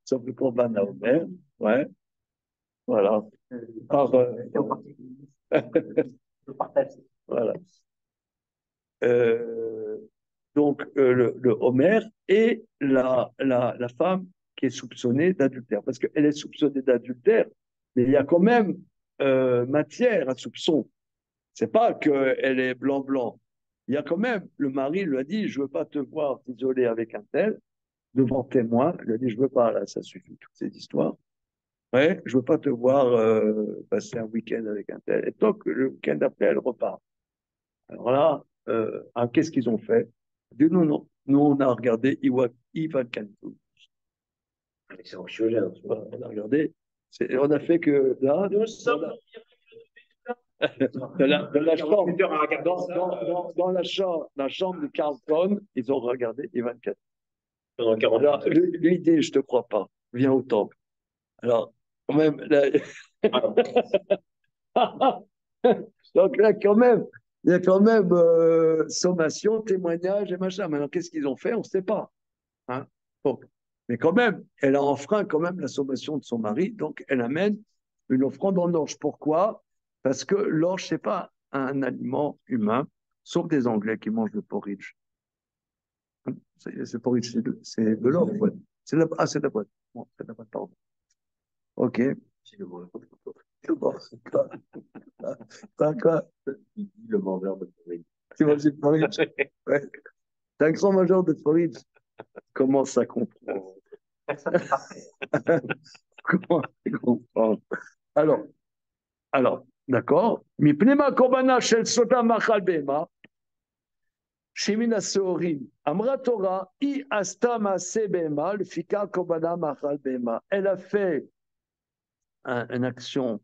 Sauf le corban à Omer, ouais, voilà. Voilà. Donc, le Homer et la femme qui est soupçonnée d'adultère. Parce qu'elle est soupçonnée d'adultère, mais il y a quand même matière à soupçon. C'est pas qu'elle est blanc-blanc. Il y a quand même, le mari lui a dit, je veux pas te voir t'isoler avec un tel, devant témoin. Il lui a dit, je veux pas, là, ça suffit, toutes ces histoires. Ouais, je veux pas te voir passer un week-end avec un tel. Et donc, le week-end après, elle repart. Alors là, qu'est-ce qu'ils ont fait? Ils ont dit, non, nous on a regardé Ivan Kantou. C'est anxiogène. On a regardé, on a fait que là, dans la chambre de Carlton, ils ont regardé Ivan Kantou. Pendant 40 Alors, l'idée, je te crois pas, viens au temple. Alors, quand même, là... donc là, quand même, il y a quand même sommation, témoignage et machin. Maintenant, qu'est-ce qu'ils ont fait? On ne sait pas. Hein, bon. Mais quand même, elle a enfreint quand même la sommation de son mari, donc elle amène une offrande en orge. Pourquoi? Parce que l'orge, ce n'est pas un aliment humain, sauf des Anglais qui mangent le porridge. C'est porridge, c'est de l'orge, ouais. C'est de la boîte. Bon, c'est de la boîte, pardon. Ok. T'as quoi? Le mangeur de porridge. Tu manges du porridge? Ouais. T'es un grand mangeur de porridge. Comment ça comprend? Comment ça comprend? Alors, d'accord. Mipnema korbana shel sota machal bema. Shemina seorim. Amra Torah i asta maase bema. Le fika korbana machal bema. Elle a fait une action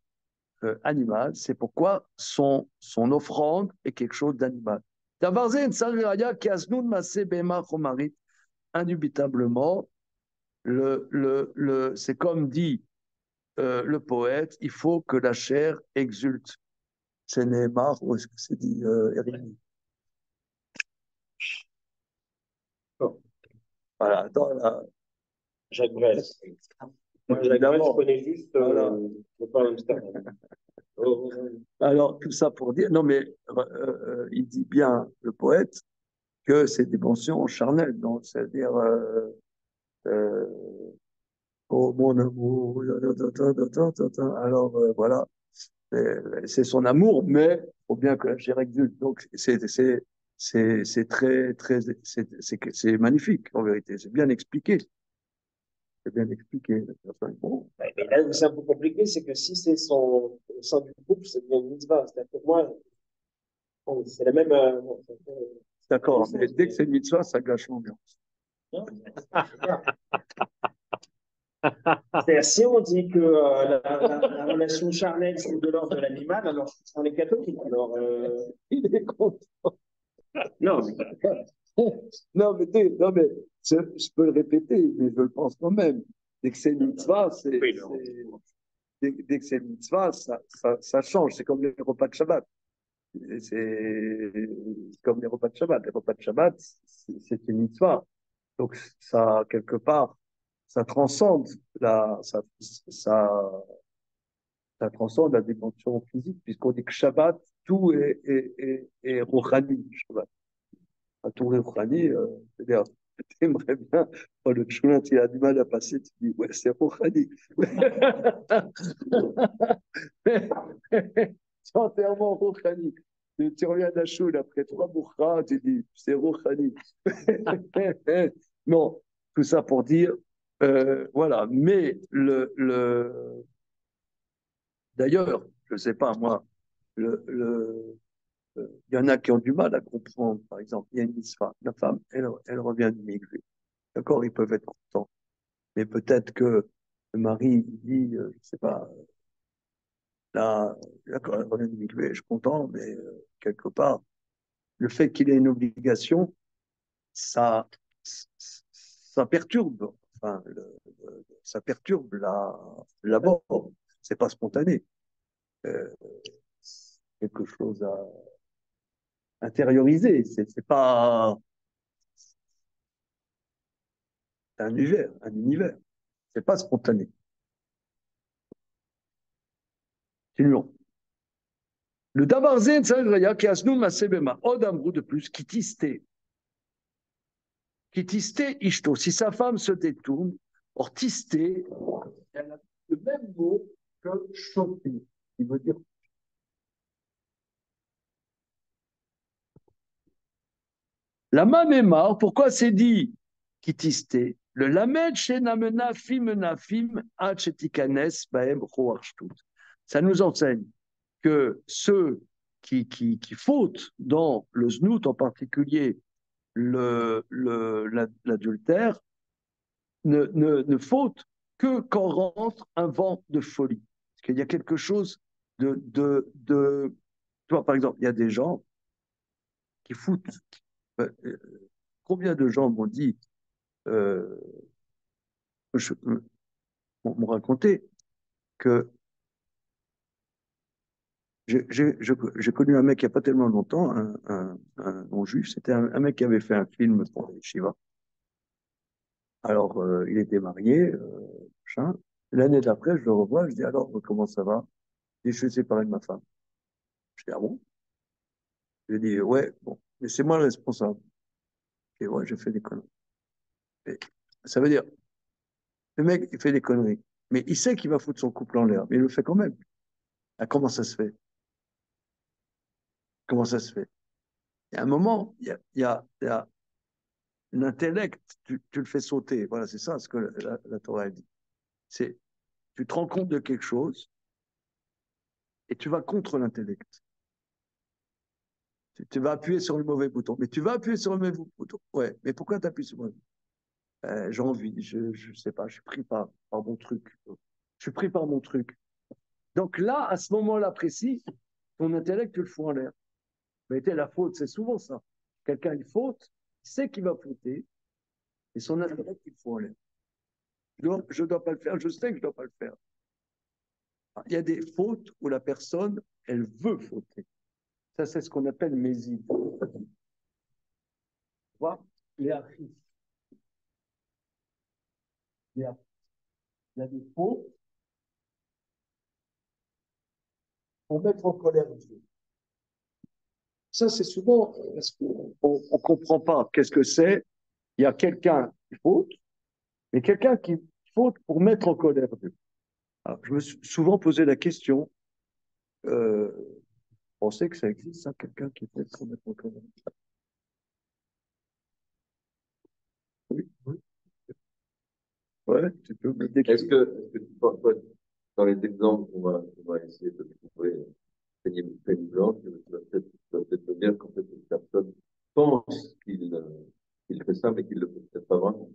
animale. C'est pourquoi son offrande est quelque chose d'animal. Davarzen saraya ki asnun maase bema chomarit. Indubitablement, c'est comme dit le poète, il faut que la chair exulte. C'est Neymar, ou est-ce que c'est dit Érémie? Voilà, dans la... Jacques Brel. Moi, Jacques Brel, je connais juste le parle Alors, tout ça pour dire, non mais il dit bien, le poète, que ces dimensions charnelles, donc c'est-à-dire oh mon amour, alors voilà, c'est son amour, mais il faut bien que la chair exulte. Donc c'est très très c'est magnifique en vérité, c'est bien expliqué, c'est bien expliqué. Bon, Ouais, mais là où c'est un peu compliqué, c'est que si c'est son au sein du couple, c'est devient une mitzvah. C'est-à-dire que moi, bon, c'est la même. Bon, d'accord, mais dès que c'est une mitzvah, ça gâche l'ambiance. c'est-à-dire, si on dit que la relation charnelle, c'est de l'ordre de l'animal, alors on est catholique. Alors, Il est content. non, mais Non, mais je peux le répéter, mais je le pense quand même. Dès que c'est une mitzvah, oui, non. dès que c'est une mitzvah, ça change. C'est comme les repas de Shabbat. C'est comme les repas de Shabbat. Les repas de Shabbat, c'est une mitzvah. Donc, ça, quelque part, ça transcende ça transcende la dimension physique, puisqu'on dit que Shabbat, tout est rouhani. Shabbat. À tout rouhani, c'est-à-dire, t'aimerais bien, quand le tchouin, il a du mal à passer, tu dis, ouais, c'est rouhani. C'est entièrement rouhani. Tu reviens d'Achoul après 3 boukhras, tu dis, c'est rouhani. Non, tout ça pour dire, voilà. Mais d'ailleurs, je ne sais pas, moi, il y en a qui ont du mal à comprendre. Par exemple, il y a une mitzvah. La femme, elle revient du mikvé. D'accord, ils peuvent être contents. Mais peut-être que le mari il dit, je ne sais pas, là, d'accord, elle revient du mikvé, je suis content, mais quelque part, le fait qu'il ait une obligation, ça, ça perturbe. Enfin, ça perturbe la mort. C'est pas spontané. Euh, quelque chose à intérioriser. C'est pas un univers, un univers. C'est pas spontané. Continuons. Le dabarzen, qui asnu masebema, odamrou de plus, qui tisté ishto. Si sa femme se détourne, or tisté, elle a le même mot que choqué, qui veut dire la mamemar. Pourquoi c'est dit qui tisté? Le lamed chez namena fim achetikanes baem roarshtut. Ça nous enseigne que ceux qui fautent dans le znout, en particulier l'adultère, ne fautent que quand rentre un vent de folie. Parce qu'il y a quelque chose de. Toi, par exemple, il y a des gens qui foutent. euh, Combien de gens m'ont dit, euh, m'ont raconté que j'ai connu un mec il n'y a pas tellement longtemps, un non-juif, c'était un mec qui avait fait un film pour les Shiva. Alors, il était marié, machin. L'année d'après, je le revois, je dis alors, comment ça va? Il dit, je suis séparé de ma femme. Je dis, ah bon? Je dis, ouais, bon, mais c'est moi le responsable. Et ouais, j'ai fait des conneries. Et ça veut dire, le mec, il fait des conneries. Mais il sait qu'il va foutre son couple en l'air, mais il le fait quand même. Ah, comment ça se fait? Comment ça se fait? Il y a un moment, il y a l'intellect, tu le fais sauter. Voilà, c'est ça ce que la Torah a dit. C'est, tu te rends compte de quelque chose et tu vas contre l'intellect. Tu vas appuyer sur le mauvais bouton. Mais tu vas appuyer sur le mauvais bouton. Ouais, mais pourquoi tu appuies sur le mauvais bouton? J'ai envie, je ne sais pas, je suis pris par mon truc. Je suis pris par mon truc. Donc là, à ce moment-là précis, ton intellect, tu le fous en l'air. Mais la faute, c'est souvent ça. Quelqu'un, il faute, il sait qu'il va fauter, et son intellect, il le fout en l'air. Je ne dois pas le faire, je sais que je ne dois pas le faire. Il y a des fautes où la personne, elle veut fauter. Ça, c'est ce qu'on appelle méside. Voir les affis. Il y a des fautes pour mettre en colère Dieu. ça c'est souvent, parce qu'on ne comprend pas qu'est-ce que c'est. Il y a quelqu'un qui faute, mais quelqu'un qui faute pour mettre en colère Dieu. Alors, je me suis souvent posé la question, euh, pensez que ça existe, ça, quelqu'un qui faute pour mettre en colère Dieu. Oui, oui. Ouais, tu peux me décrire. Est-ce que tu penses, toi, dans les exemples qu'on va essayer de trouver, pénible, tu vas peut-être me dire qu'en fait, une personne pense qu'il fait ça, mais qu'il ne le fait peut-être pas vraiment.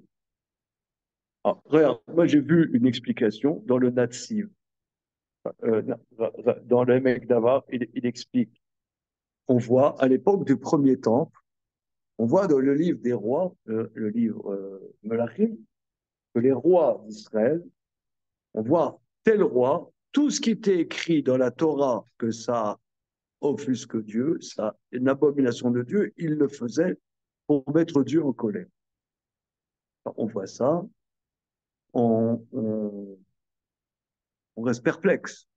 Ah, regarde, moi j'ai vu une explication dans le Natsiv, dans le mec d'Avar, il explique. On voit à l'époque du premier temple, on voit dans le livre des rois, le livre Melachim, que les rois d'Israël, on voit tel roi, tout ce qui était écrit dans la Torah, que ça offusque Dieu, ça une abomination de Dieu, il le faisait pour mettre Dieu en colère. Alors, on voit ça, on, on, on reste perplexe.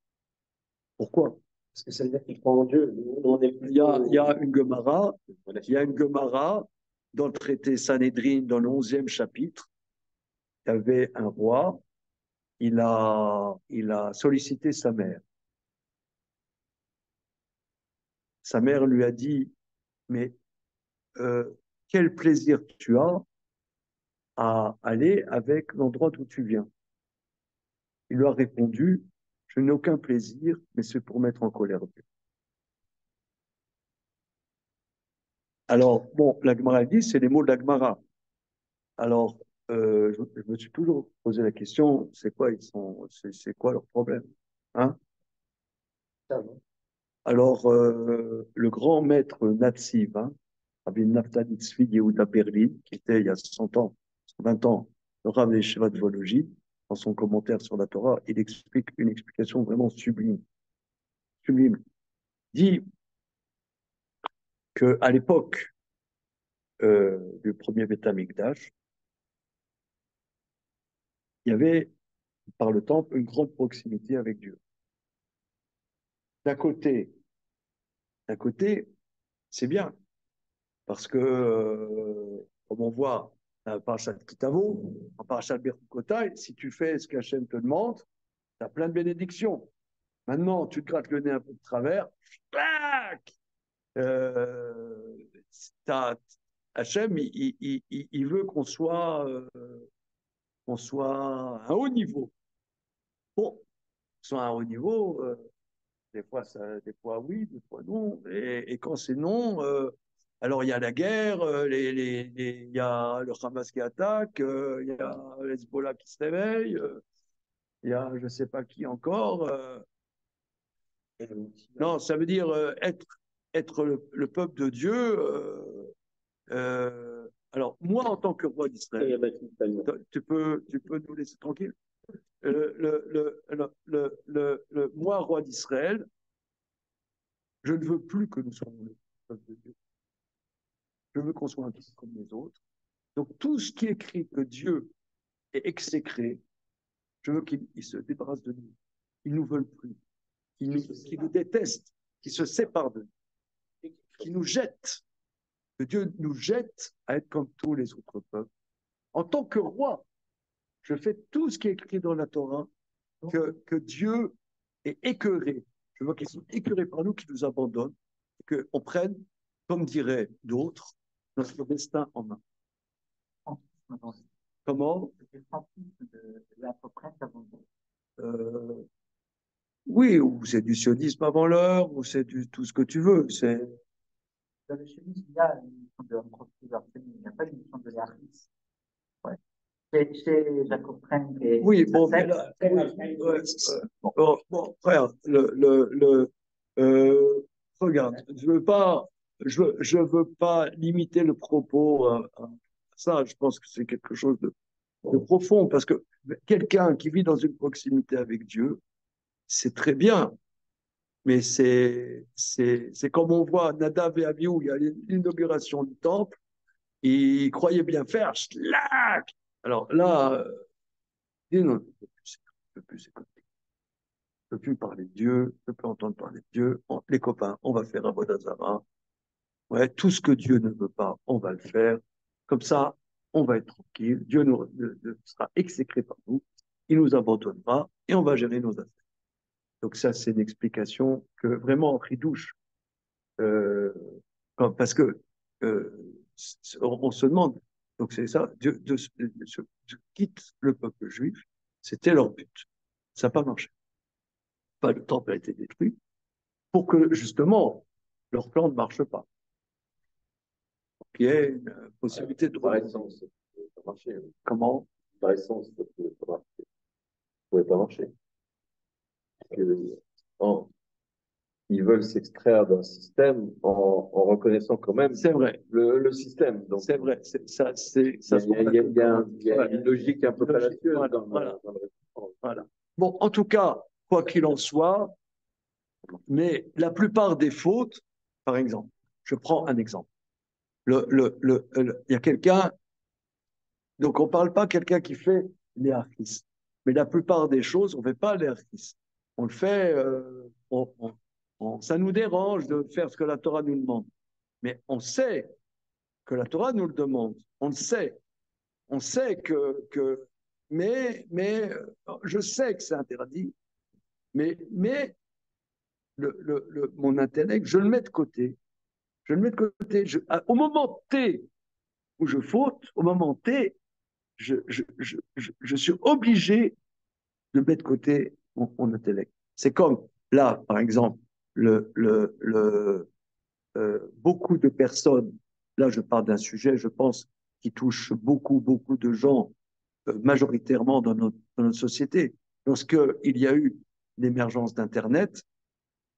Pourquoi? Parce que ça veut dire qu'il croit en Dieu. Il y a une Gemara, il y a une Gemara dans le traité Sanhédrin, dans le 11e chapitre. Il y avait un roi, il a sollicité sa mère. Sa mère lui a dit, mais quel plaisir tu as à aller avec l'endroit d'où tu viens. Il lui a répondu, je n'ai aucun plaisir, mais c'est pour mettre en colère Dieu. Alors, bon, la Gemara dit, c'est les mots de la Gemara. Alors, je me suis toujours posé la question, c'est quoi c'est quoi leur problème, hein? Alors, le grand maître Natsiv, hein, Rabbi Naftali Tzvi Yehuda Berlin, qui était il y a 100 ans, 20 ans, le Rav des Yeshiva de Vologine, dans son commentaire sur la Torah, il explique une explication vraiment sublime. Sublime. Il dit qu'à l'époque du premier Beth Amikdash, il y avait, par le temple, une grande proximité avec Dieu. D'un côté, c'est bien, parce que, comme on voit dans la Parashat Kitavo, en Parashat Berkotai, si tu fais ce qu'Hachem te demande, tu as plein de bénédictions. Maintenant, tu te grattes le nez un peu de travers, clac Hachem, il veut qu'on soit à un haut niveau. Bon, qu'on soit à un haut niveau, des fois oui, des fois non. Et quand c'est non, alors il y a la guerre, il y a le Hamas qui attaque, il y a l'Hezbollah qui se réveille, il y a je ne sais pas qui encore. Non, ça veut dire être le peuple de Dieu. Alors, moi, en tant que roi d'Israël, tu peux nous laisser tranquille. Moi, roi d'Israël, je ne veux plus que nous soyons le peuple de Dieu. Je veux qu'on soit un peu comme les autres. Donc, tout ce qui est écrit que Dieu est exécré, je veux qu'il se débarrasse de nous. Ils ne nous veulent plus. Qu'ils nous détestent, qu'ils se séparent de nous, qu'ils nous jettent. Que Dieu nous jette à être comme tous les autres peuples. En tant que roi, je fais tout ce qui est écrit dans la Torah, que Dieu est écœuré. Je vois qu'ils sont écœurés par nous, qu'ils nous abandonnent, et qu'on prenne, comme diraient d'autres, notre destin en main. Comment? Oui, ou c'est du sionisme avant l'heure, ou c'est tout ce que tu veux. Dans le sionisme, il y a une notion de professeur, il n'y a pas une notion de l'artiste. Ouais. Chez Jacob Frenk et oui, bon, mais là, bon, frère, regarde, je veux pas limiter le propos à ça. Je pense que c'est quelque chose de profond, parce que quelqu'un qui vit dans une proximité avec Dieu, c'est très bien, mais c'est comme on voit Nadav et Abihu, il y a l'inauguration du temple, ils croyaient bien faire, schlac. Alors là, dis non, je ne peux plus écouter. Je ne peux plus parler de Dieu, je ne peux plus entendre parler de Dieu. Les copains, on va faire un Vodazara. Ouais, tout ce que Dieu ne veut pas, on va le faire. Comme ça, on va être tranquille. Dieu sera exécré par nous. Il nous abandonnera et on va gérer nos affaires. Donc ça, c'est une explication que vraiment en douche. Parce que on se demande, donc c'est ça, Dieu quitte le peuple juif, c'était leur but. Ça n'a pas marché. Pas le temple a été détruit pour que justement leur plan ne marche pas. Il y a une possibilité de... Par essence, ça ne pouvait pas marcher. Comment? Par essence, ça ne pouvait pas marcher. Ça ne pouvait pas marcher. Parce que, ils veulent s'extraire d'un système en reconnaissant quand même c'est vrai. le système. C'est vrai. Ça, il y a une logique un peu fallacieuse dans le voilà. Bon, en tout cas, quoi qu'il en soit, mais la plupart des fautes, par exemple, je prends un exemple. Il y a quelqu'un, donc on ne parle pas de quelqu'un qui fait les harkis, mais la plupart des choses, on ne fait pas les harkis. On le fait, ça nous dérange de faire ce que la Torah nous demande. Mais on sait que la Torah nous le demande. On le sait. On sait mais je sais que c'est interdit, mais mon intellect, je le mets de côté. Je le mets de côté. Au moment T où je faute, au moment T, je suis obligé de mettre de côté mon intellect. C'est comme là, par exemple, beaucoup de personnes, là je parle d'un sujet, je pense, qui touche beaucoup de gens, majoritairement dans notre société. Lorsqu'il y a eu l'émergence d'Internet,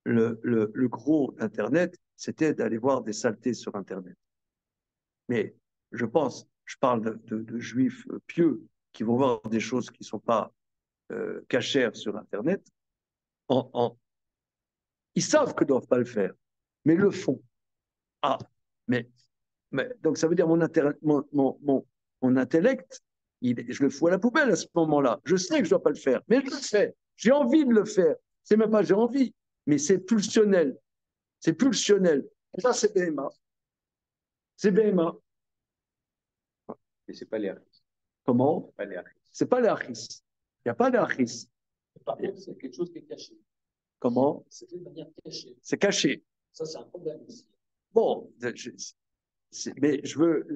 le gros d'Internet, c'était d'aller voir des saletés sur Internet. Mais je parle de juifs pieux qui vont voir des choses qui ne sont pas cachères sur Internet. Ils savent qu'ils ne doivent pas le faire, mais le font. Ah, mais donc ça veut dire mon intellect, je le fous à la poubelle à ce moment-là. Je sais que je ne dois pas le faire, mais je le fais. J'ai envie de le faire. C'est même pas j'ai envie, mais c'est pulsionnel. C'est pulsionnel. Et ça, c'est BMA. C'est BMA. Mais ce n'est pas les harkis. Comment? C'est pas les harkis. Il n'y a pas de harkis. Par contre, c'est quelque chose qui est caché. Comment? C'est de manière cachée. C'est caché. Ça, c'est un problème aussi. Bon, mais je veux.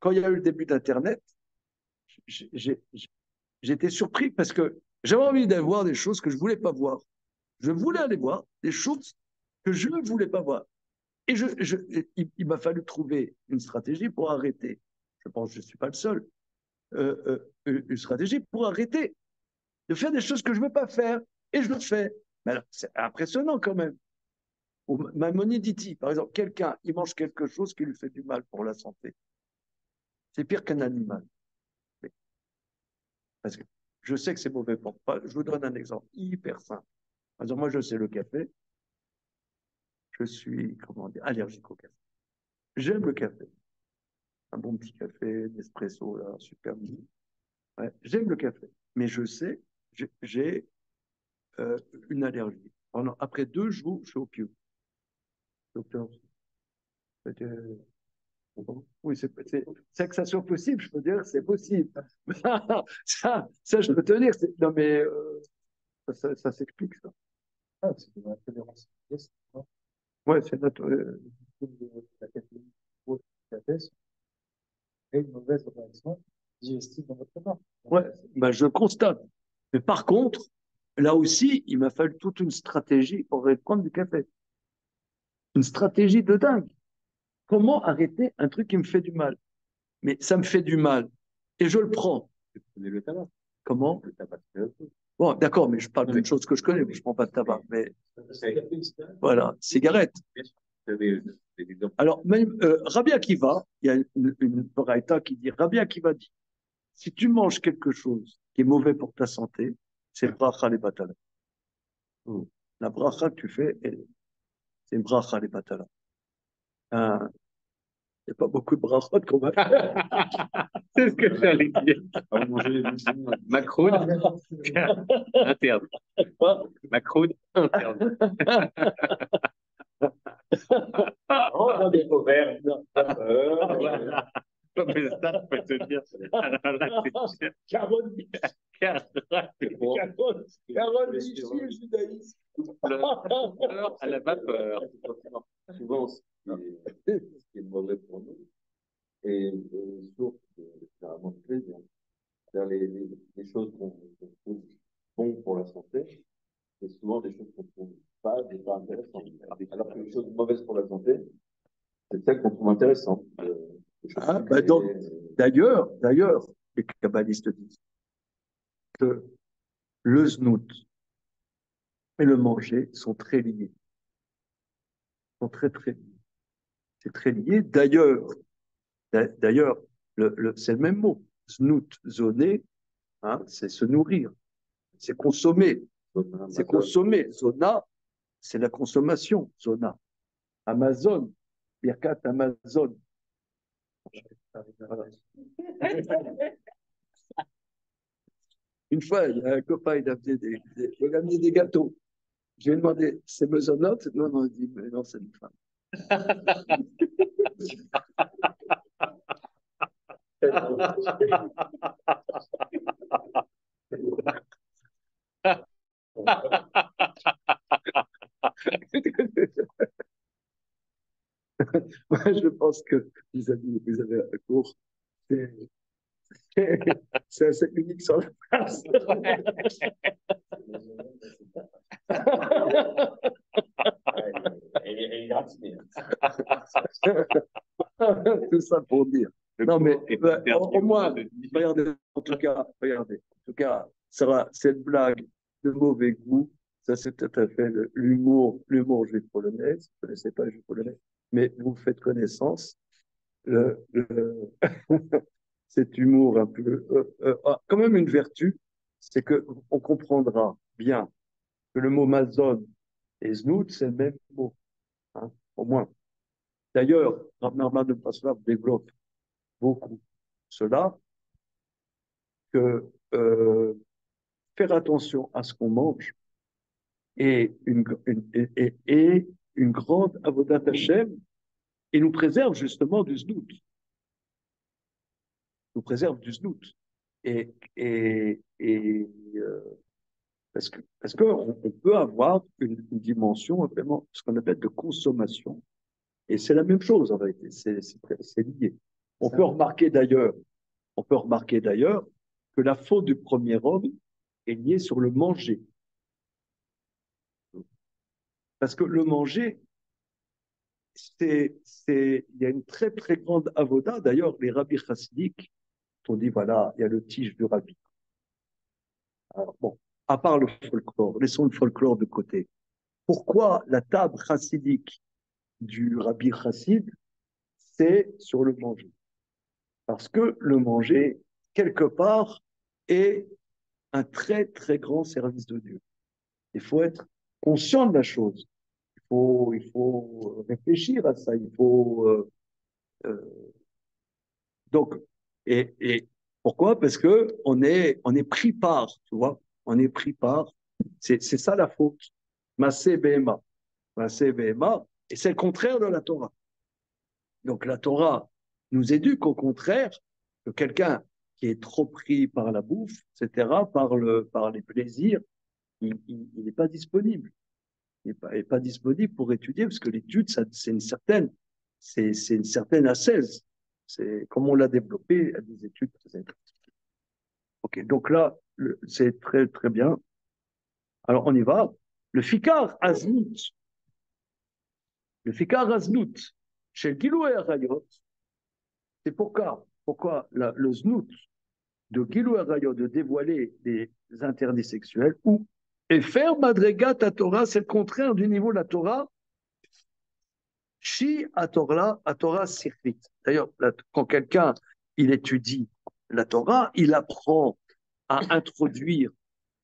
Quand il y a eu le début d'Internet, j'étais surpris parce que j'avais envie d'aller voir des choses que je ne voulais pas voir. Je voulais aller voir des choses que je ne voulais pas voir. Et il m'a fallu trouver une stratégie pour arrêter. Je pense que je ne suis pas le seul. Une stratégie pour arrêter de faire des choses que je ne veux pas faire. Et je le fais. Mais alors, c'est impressionnant quand même. Maimonides, par exemple, quelqu'un, il mange quelque chose qui lui fait du mal pour la santé. C'est pire qu'un animal. Parce que je sais que c'est mauvais pour moi. Je vous donne un exemple hyper simple. Par exemple, moi, je sais le café. Je suis, comment dire, allergique au café. J'aime le café. Un bon petit café, Nespresso, là, super mini. Ouais, j'aime le café. Mais je sais, j'ai une allergie. Après 2 jours, je suis au pieu. Docteur, oui, c'est que ça soit possible, je peux dire, c'est possible. ça, je peux te dire. Non, mais ça s'explique, ça. Ah, c'est de la tolérance. Ouais, c'est notre. La catégorie et une mauvaise réaction digestive dans votre corps. Ouais, ben je constate. Mais par contre, là aussi, il m'a fallu toute une stratégie pour prendre du café. Une stratégie de dingue. Comment arrêter un truc qui me fait du mal? Mais ça me fait du mal. Et je le prends. Le tabac. Comment? Le tabac, bon, d'accord, mais je parle d'une chose que je connais, mais je ne prends pas de tabac. Mais voilà, cigarette. Alors, même Rabbi Akiva, il y a une braïta qui dit, Rabbi Akiva dit, si tu manges quelque chose qui est mauvais pour ta santé, c'est bracha les batala. La bracha que tu fais, c'est bracha les batala. Il n'y a pas beaucoup de brachot qu'on va faire. C'est ce que j'allais dire. Macron, interne. Macron, interne. Oh, dans des proverbes. Voilà. Mais ça, je peux te dire. Alors là, c'est sûr. Carotte, carotte, Le judaïsme. beurre à la vapeur. Souvent, ce qui est mauvais pour nous est une source généralement de plaisir. C'est-à-dire les choses qu'on trouve bonnes pour la santé, c'est souvent des choses qu'on trouve pas intéressantes. Alors que les choses mauvaises pour la santé, c'est celles qu'on trouve intéressantes. Ah, ben donc, d'ailleurs, les kabbalistes disent que le znout et le manger sont très liés. Sont très, très liés. C'est très lié. D'ailleurs, c'est le même mot. Znout, zoné, hein, c'est se nourrir, c'est consommer. C'est consommer. Zona, c'est la consommation. Zona. Amazon, Birkat Amazon. Voilà. Une fois, il y a un copain, il a amené des gâteaux. Je lui ai demandé, c'est Mesonote? Non, non, il dit, mais non, c'est une femme. Moi, je pense que vous avez un cours. C'est assez unique sur la place. Elle est gratinée. Tout ça pour dire. Non, mais au moins, regardez, en tout cas, cette blague de mauvais goût, ça c'est tout à fait l'humour juif polonais. Vous ne connaissez pas le juif polonais, mais vous faites connaissance. Cet humour un peu, a quand même une vertu, c'est qu'on comprendra bien que le mot mazon et znout, c'est le même mot, hein, au moins. D'ailleurs, Rav Narman de Paslav développe beaucoup cela, que faire attention à ce qu'on mange est une grande avodat Hashem et nous préserve justement du znout. Nous préserve du znout. Et, et, et parce que on peut avoir une dimension vraiment, ce qu'on appelle de consommation. Et c'est la même chose en réalité, c'est lié. On peut remarquer d'ailleurs que la faute du premier homme est liée sur le manger. Parce que le manger, il y a une très très grande avoda. D'ailleurs, les rabbis chassidiques ont dit voilà, il y a le tige du rabbi. Alors bon, à part le folklore, laissons le folklore de côté. Pourquoi la table chassidique du rabbi chassid, c'est sur le manger? Parce que le manger, quelque part, est un très très grand service de Dieu. Il faut être conscient de la chose. Il faut réfléchir à ça. Il faut donc et pourquoi? Parce que on est pris par, tu vois, on est pris par. C'est ça la faute. Massé Behema, et c'est le contraire de la Torah. Donc la Torah nous éduque au contraire que quelqu'un qui est trop pris par la bouffe, etc., par les plaisirs, il n'est pas disponible. Il n'est pas disponible pour étudier, parce que l'étude, c'est une certaine ascèse. C'est comme on l'a développé à des études très intéressantes. Ok, donc là, c'est très très bien. Alors on y va. Le fikar aznout, chez le Gilou et Arayot, c'est pourquoi le znout de Gilou et Arayot, de dévoiler des interdits sexuels, ou et faire madregat à Torah, c'est le contraire du niveau de la Torah. Shi à Torah sirvit. D'ailleurs, quand quelqu'un il étudie la Torah, il apprend à introduire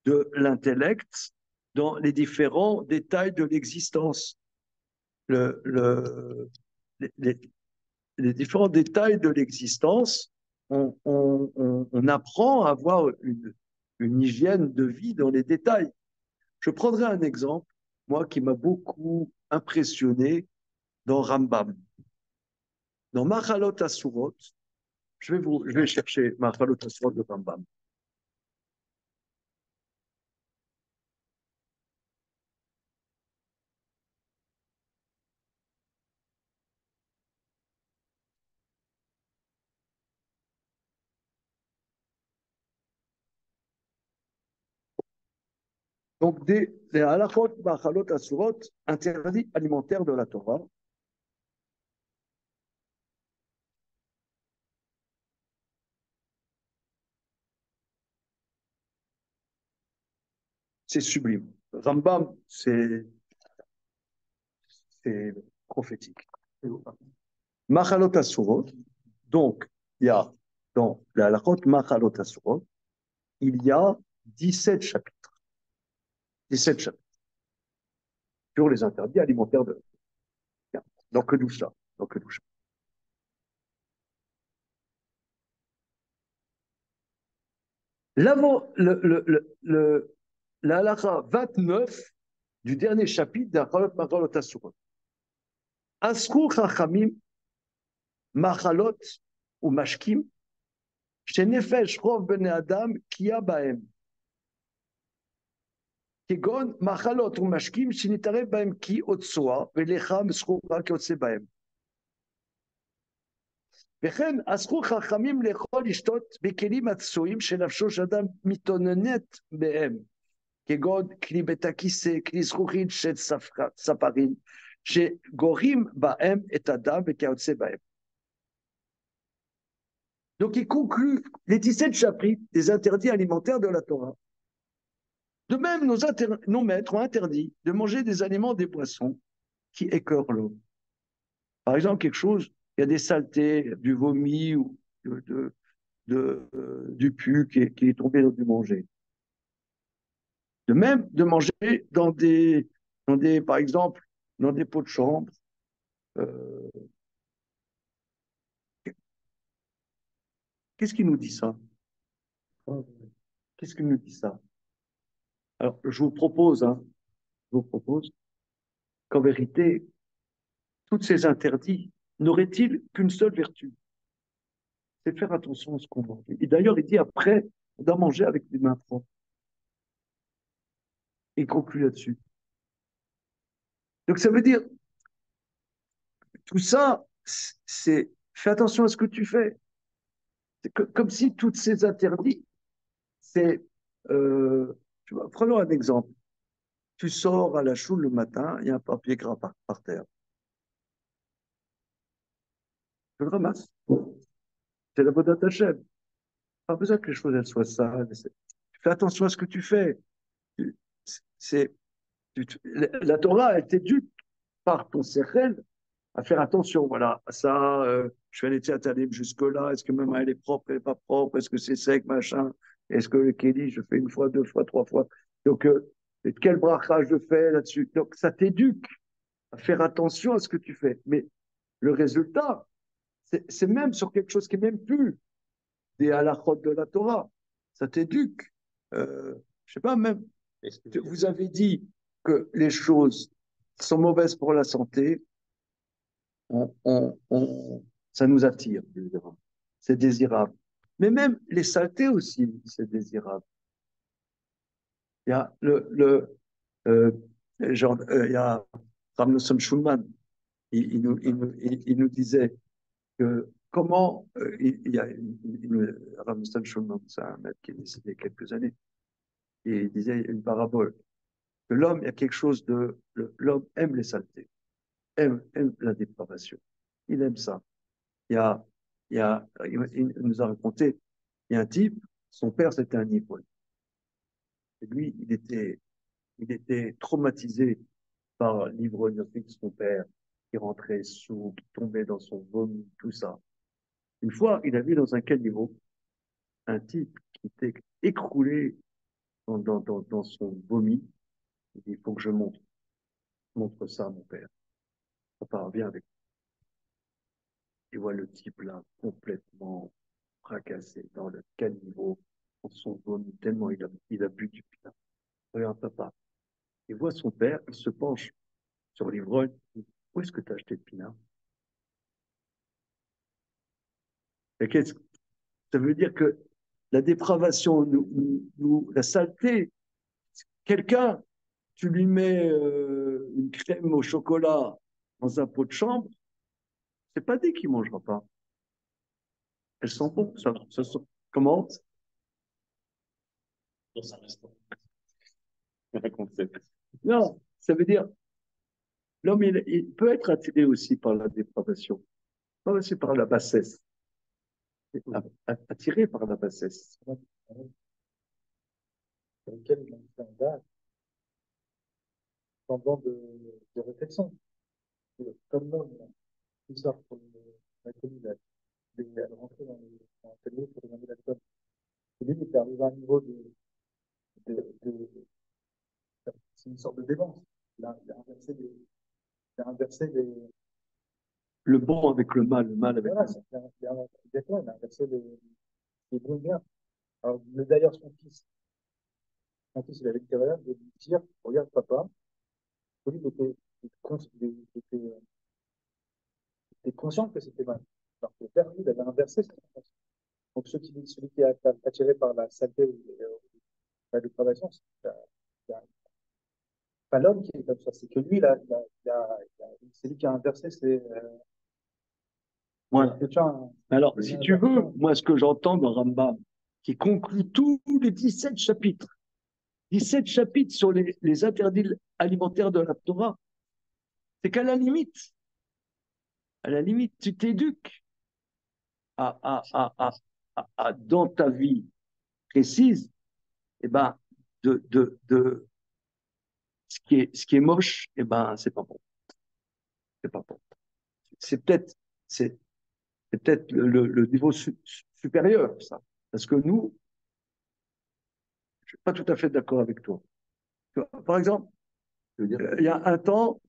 de l'intellect dans les différents détails de l'existence. Les différents détails de l'existence, on apprend à avoir une hygiène de vie dans les détails. Je prendrai un exemple, moi, qui m'a beaucoup impressionné dans Rambam, dans Machalot Asurot, je vais chercher Machalot Asurot de Rambam. Donc, des halachot, machalot, asurot, interdits alimentaires de la Torah. C'est sublime. Rambam, c'est prophétique. Machalot, asurot. Donc, il y a dans la halachot, machalot, asurot, il y a 17 chapitres. 17 chapitres sur les interdits alimentaires de la Torah. Donc, que ça. Donc, que ça. La halakha 29 du dernier chapitre d'Achalot Machalot Asurot. Asku Chachamim Machalot ou Mashkim Shenefesh Rov Bene Adam Kia Baem Kegon Machalot ou Mashkim Shinitarev Baem Ki Otsoa Velecha Meschoura Ki Otse Baem וכן אסרו חכמים לאכול לשתות בכלים הצועים שנפשו של אדם מתאוננת בהם כגון כלי בית הכיסא, כלי זכוכית של ספרים שגורים בהם את הדם וכיוצא בהם. Donc il conclut les 17 chapitres des interdits alimentaires de la Torah. De même, nos maîtres ont interdit de manger des aliments, des poissons qui écœurent l'eau. Par exemple, quelque chose, il y a des saletés, du vomi ou du pu qui est tombé dans du manger. De même, de manger par exemple, dans des pots de chambre. Qu'est-ce qui nous dit ça? Qu'est-ce qui nous dit ça? Alors, je vous propose qu'en vérité, tous ces interdits n'auraient-ils qu'une seule vertu? C'est de faire attention à ce qu'on mange. Et d'ailleurs, il dit après, on doit manger avec des mains propres. Il conclut là-dessus. Donc ça veut dire, tout ça, c'est fais attention à ce que tu fais. C'est comme si tous ces interdits, c'est, prenons un exemple. Tu sors à la choule le matin, il y a un papier gras par terre. Tu le ramasses. C'est la Vodat Hashem. Pas besoin que les choses elles soient sales. Fais attention à ce que tu fais. La Torah, elle t'éduque par ton sechel à faire attention. Voilà, ça, je vais laisser aller jusque-là. Est-ce que ma main elle est propre, elle n'est pas propre? Est-ce que c'est sec, machin? Est-ce que le kéli, je fais une fois, deux fois, trois fois? Donc, quel bracha je fais là-dessus? Donc, ça t'éduque à faire attention à ce que tu fais. Mais le résultat, c'est même sur quelque chose qui n'est même plus des halachot de la Torah. Ça t'éduque. Je sais pas, même, vous avez dit que les choses sont mauvaises pour la santé, ça nous attire, évidemment. C'est désirable. Mais même les saletés aussi, c'est désirable. Il y a il y a Rav Nosson Schulman, il nous disait que comment, il y a Rav Nosson Schulman, c'est un maître qui est décédé il y a quelques années, et il disait une parabole, que l'homme, il y a quelque chose de, l'homme aime les saletés, aime la dépravation, il aime ça. Il nous a raconté, il y a un type, son père c'était un ivrogne. Et lui, il était traumatisé par l'ivrognerie de son père, qui rentrait sous, qui tombait dans son vomi, tout ça. Une fois, il a vu dans un caniveau un type qui était écroulé dans son vomi. Il dit, il faut que je montre ça à mon père. Papa, viens avec moi. Il voit le type là, complètement fracassé dans le caniveau, dans son vomi, tellement il a bu du plat. Regarde, papa. Il voit son père, il se penche sur l'ivrogne. Où est-ce que tu as acheté le pinard? Ça veut dire que la dépravation, la saleté, quelqu'un, tu lui mets une crème au chocolat dans un pot de chambre, c'est pas dit qu'il mangera pas. Elles sont bonnes, ça sent- comment? Ça reste un concept. Non, ça veut dire, l'homme, il peut être attiré aussi par la dépravation, pas aussi par la bassesse. Attiré par la bassesse. Sur lequel il a fait un date pendant de réflexion. Comme l'homme, tout ça pour l'inconnu, il est rentré dans l'atelier pour demander la com. Et lui, il est arrivé à un niveau c'est une sorte de démence. Il a inversé Le bon avec le mal avec voilà, le mal. il a inversé les bons et bien. Alors, d'ailleurs, son fils, il avait une carrière de lui dire, regarde papa, lui, il était conscient que c'était mal. Alors que le père, lui, il avait inversé cette conscience. Donc, celui qui est attiré par la saleté ou la dépravation, c'est pas l'homme qui est comme ça, c'est que lui, c'est lui qui a inversé Voilà. un- Alors, si tu veux, moi, ce que j'entends dans Rambam, qui conclut tous les 17 chapitres, 17 chapitres sur les interdits alimentaires de la Torah, c'est qu'à la limite, tu t'éduques dans ta vie précise, eh ben, de ce qui est moche, eh ben, c'est pas bon. C'est pas bon. C'est peut-être, c'est peut-être le niveau supérieur, ça. Parce que nous, je suis pas tout à fait d'accord avec toi. Par exemple, Je veux dire, il y a un temps,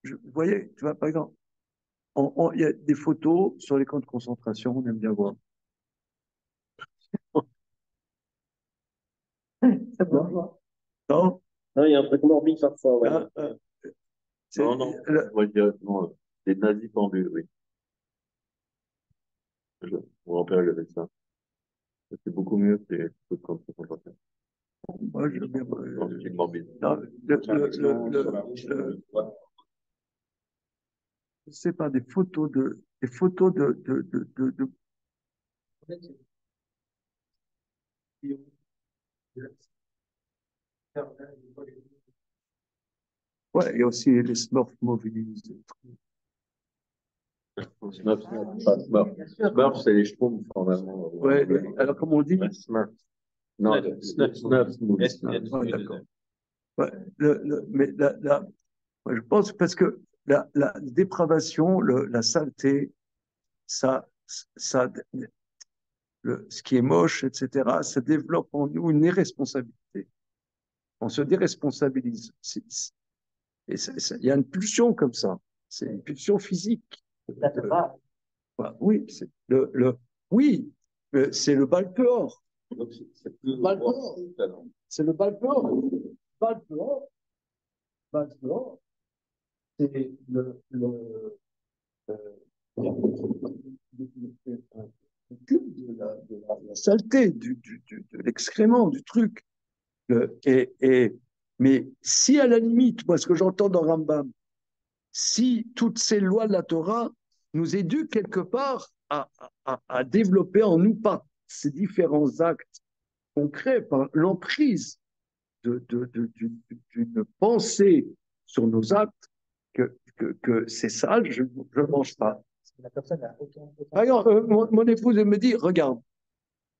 vous voyez, tu vois, par exemple, il y a des photos sur les camps de concentration, on aime bien voir. C'est bon. Non, Non, il y a un truc morbide parfois, ouais. hein, Non, non, moi je dirais non, les nazis pendus, oui. Mon grand-père, il avait ça. C'est beaucoup mieux que les trucs comme ça. moi, je veux bien, Non, c'est morbide. non, je sais pas, des photos de. Ouais, il y a aussi les Smurf Movies. Smurf, pas Smurf. Smurf, c'est les schtroumpfs, vraiment. Ouais, alors comme on dit, Ouais, Smurf. Non, Smurf movie. ouais, d'accord. Ouais, mais moi, je pense parce que la dépravation, la saleté, ça, ça, ce qui est moche, etc., ça développe en nous une irresponsabilité. On se déresponsabilise. Il y a une pulsion comme ça. C'est une pulsion physique. Ça te va. Oui, oui, c'est le balpeur. donc c'est plus Balpeur. C'est le balpeur. Balpeur. Balpeur. C'est le cube de la saleté, de l'excrément, du truc. Mais si à la limite, moi ce que j'entends dans Rambam, si toutes ces lois de la Torah nous éduquent quelque part à développer en nous par ces différents actes concrets, par l'emprise d'une pensée sur nos actes, que c'est sale, je ne mange pas. La personne n'a aucun. Alors, mon épouse elle me dit, regarde,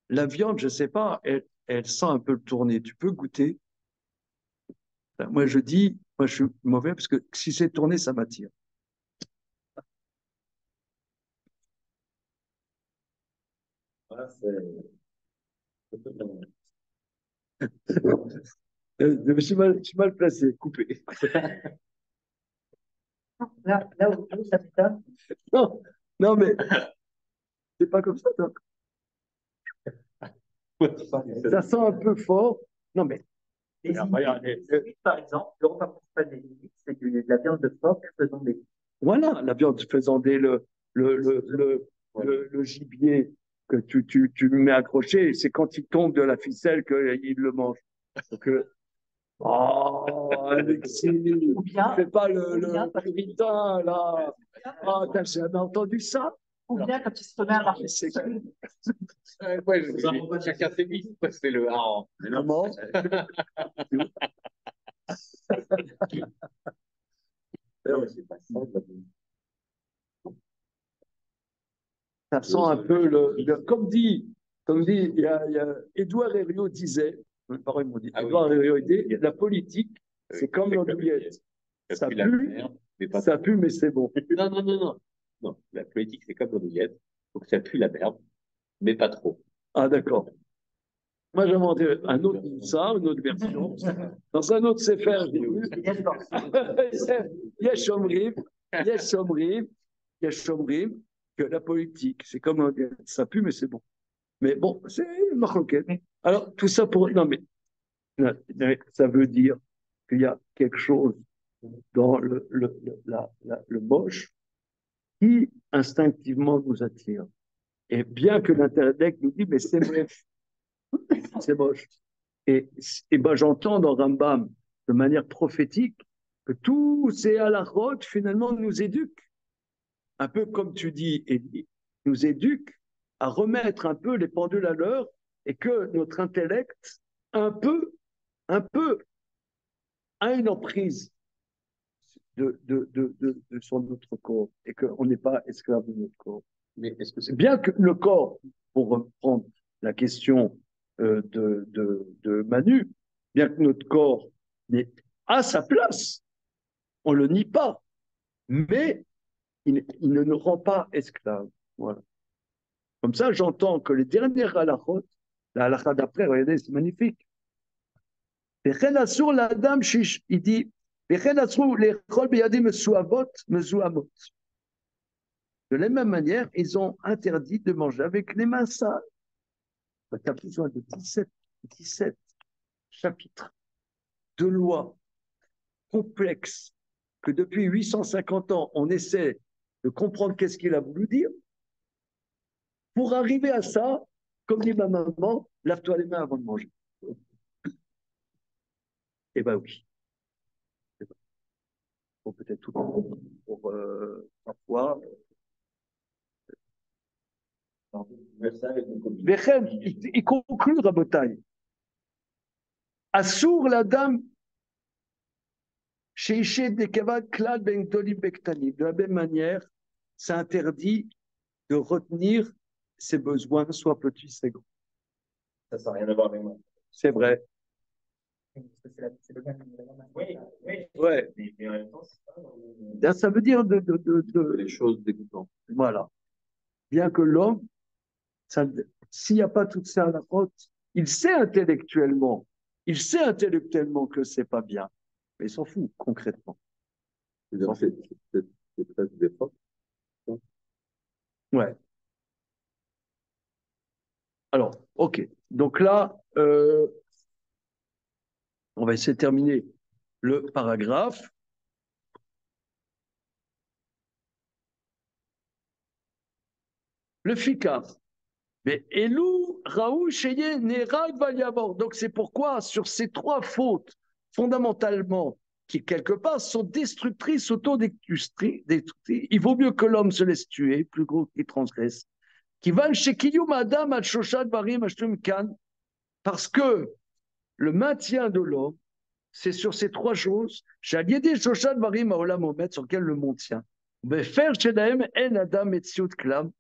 la viande, je ne sais pas, elle sent un peu le tourner. Tu peux goûter. Moi, je dis, moi, je suis mauvais parce que si c'est tourné, ça m'attire. Voilà, c'est. Je suis mal placé, coupé. Là où ça m'étonne, Non, non, mais c'est pas comme ça. Donc. Ça sent un peu fort. Non, mais les regarde, Inuits, par exemple, le repas principal des Inuits, c'est de la viande de phoque faisant des Voilà, la viande faisandée, le gibier que tu mets accroché, c'est quand il tombe de la ficelle qu'il le mange. Donc, oh, Alexis, fais pas le puritain, là. Ah, t'as jamais entendu ça? Ou bien quand il se remet à marcher. Ouais, chacun ses vies. C'est le hareng. Comment? Non, mais c'est pas ça. Ça sent un peu comme dit, il y a Édouard Herriot disait, mes parents m'ont dit, Ah oui. Édouard Herriot dit, la politique, c'est comme l'andouillette. Ça pue la pue, merde, mais pas ça trop. pue, mais c'est bon. Non, non, non, non. Non, la politique, c'est comme l'andouillette. Donc ça pue la merde, mais pas trop. Ah, d'accord. Moi, j'ai inventé un autre ça, une autre version. Dans un autre Sefer, j'ai vu. Yesh Omrim, Yesh Omrim, Yesh Omrim, que la politique, c'est comme ça pue, mais c'est bon. Mais bon, c'est une marloquette. Alors, tout ça pour. Non, mais ça veut dire qu'il y a quelque chose dans le moche qui instinctivement nous attire. Et bien que l'intellect nous dit, mais c'est moche, c'est moche. Et ben, j'entends dans Rambam, de manière prophétique, que tous ces halakhot, finalement, nous éduquent. Un peu comme tu dis, Elie, nous éduquent à remettre un peu les pendules à l'heure et que notre intellect, un peu, a une emprise sur notre corps et qu'on n'est pas esclave de notre corps. Mais est-ce que c'est Bien que le corps, pour reprendre la question de Manu, bien que notre corps a sa place, on ne le nie pas, mais il ne nous rend pas esclaves. Voilà. Comme ça, j'entends que les dernières halachot, la halakha d'après, regardez, c'est magnifique. Il dit, de la même manière, ils ont interdit de manger avec les mains sales. Tu as besoin de 17 chapitres de lois complexes que depuis 850 ans, on essaie de comprendre qu'est-ce qu'il a voulu dire. Pour arriver à ça, comme dit ma maman, lave-toi les mains avant de manger. Eh bien oui. Pour peut-être tout pour parfois. Il conclut Rabotai. Assour la dame de la même manière, c'est interdit de retenir ses besoins, soit petits, soit grands. Ça n'a rien à voir avec moi. C'est vrai. C'est le même. Oui, oui. Ouais. Mais en même temps, c'est pas. Ça veut dire les choses dégoûtantes? Voilà. Bien que l'homme, s'il n'y a pas toutes ces halakhot, il sait intellectuellement que c'est pas bien, mais il s'en fout concrètement. C'est presque des fois. Ouais. Alors, ok. Donc là, on va essayer de terminer le paragraphe. Le fikar. Mais Elou, Raoul, Cheyenne, Nerag, Valiabor. Donc c'est pourquoi sur ces trois fautes, fondamentalement, qui quelque part sont destructrices, auto-destructrices, il vaut mieux que l'homme se laisse tuer, plus gros qu'il transgresse. Qui va chez Kiyum Adam, al Shoshat Barim, Kan, parce que le maintien de l'homme, c'est sur ces trois choses, Shaliedi Shoshat Barim, Aolam Omet, sur lequel le monde tient. Mais faire chez Daem, En Adam, et Klam,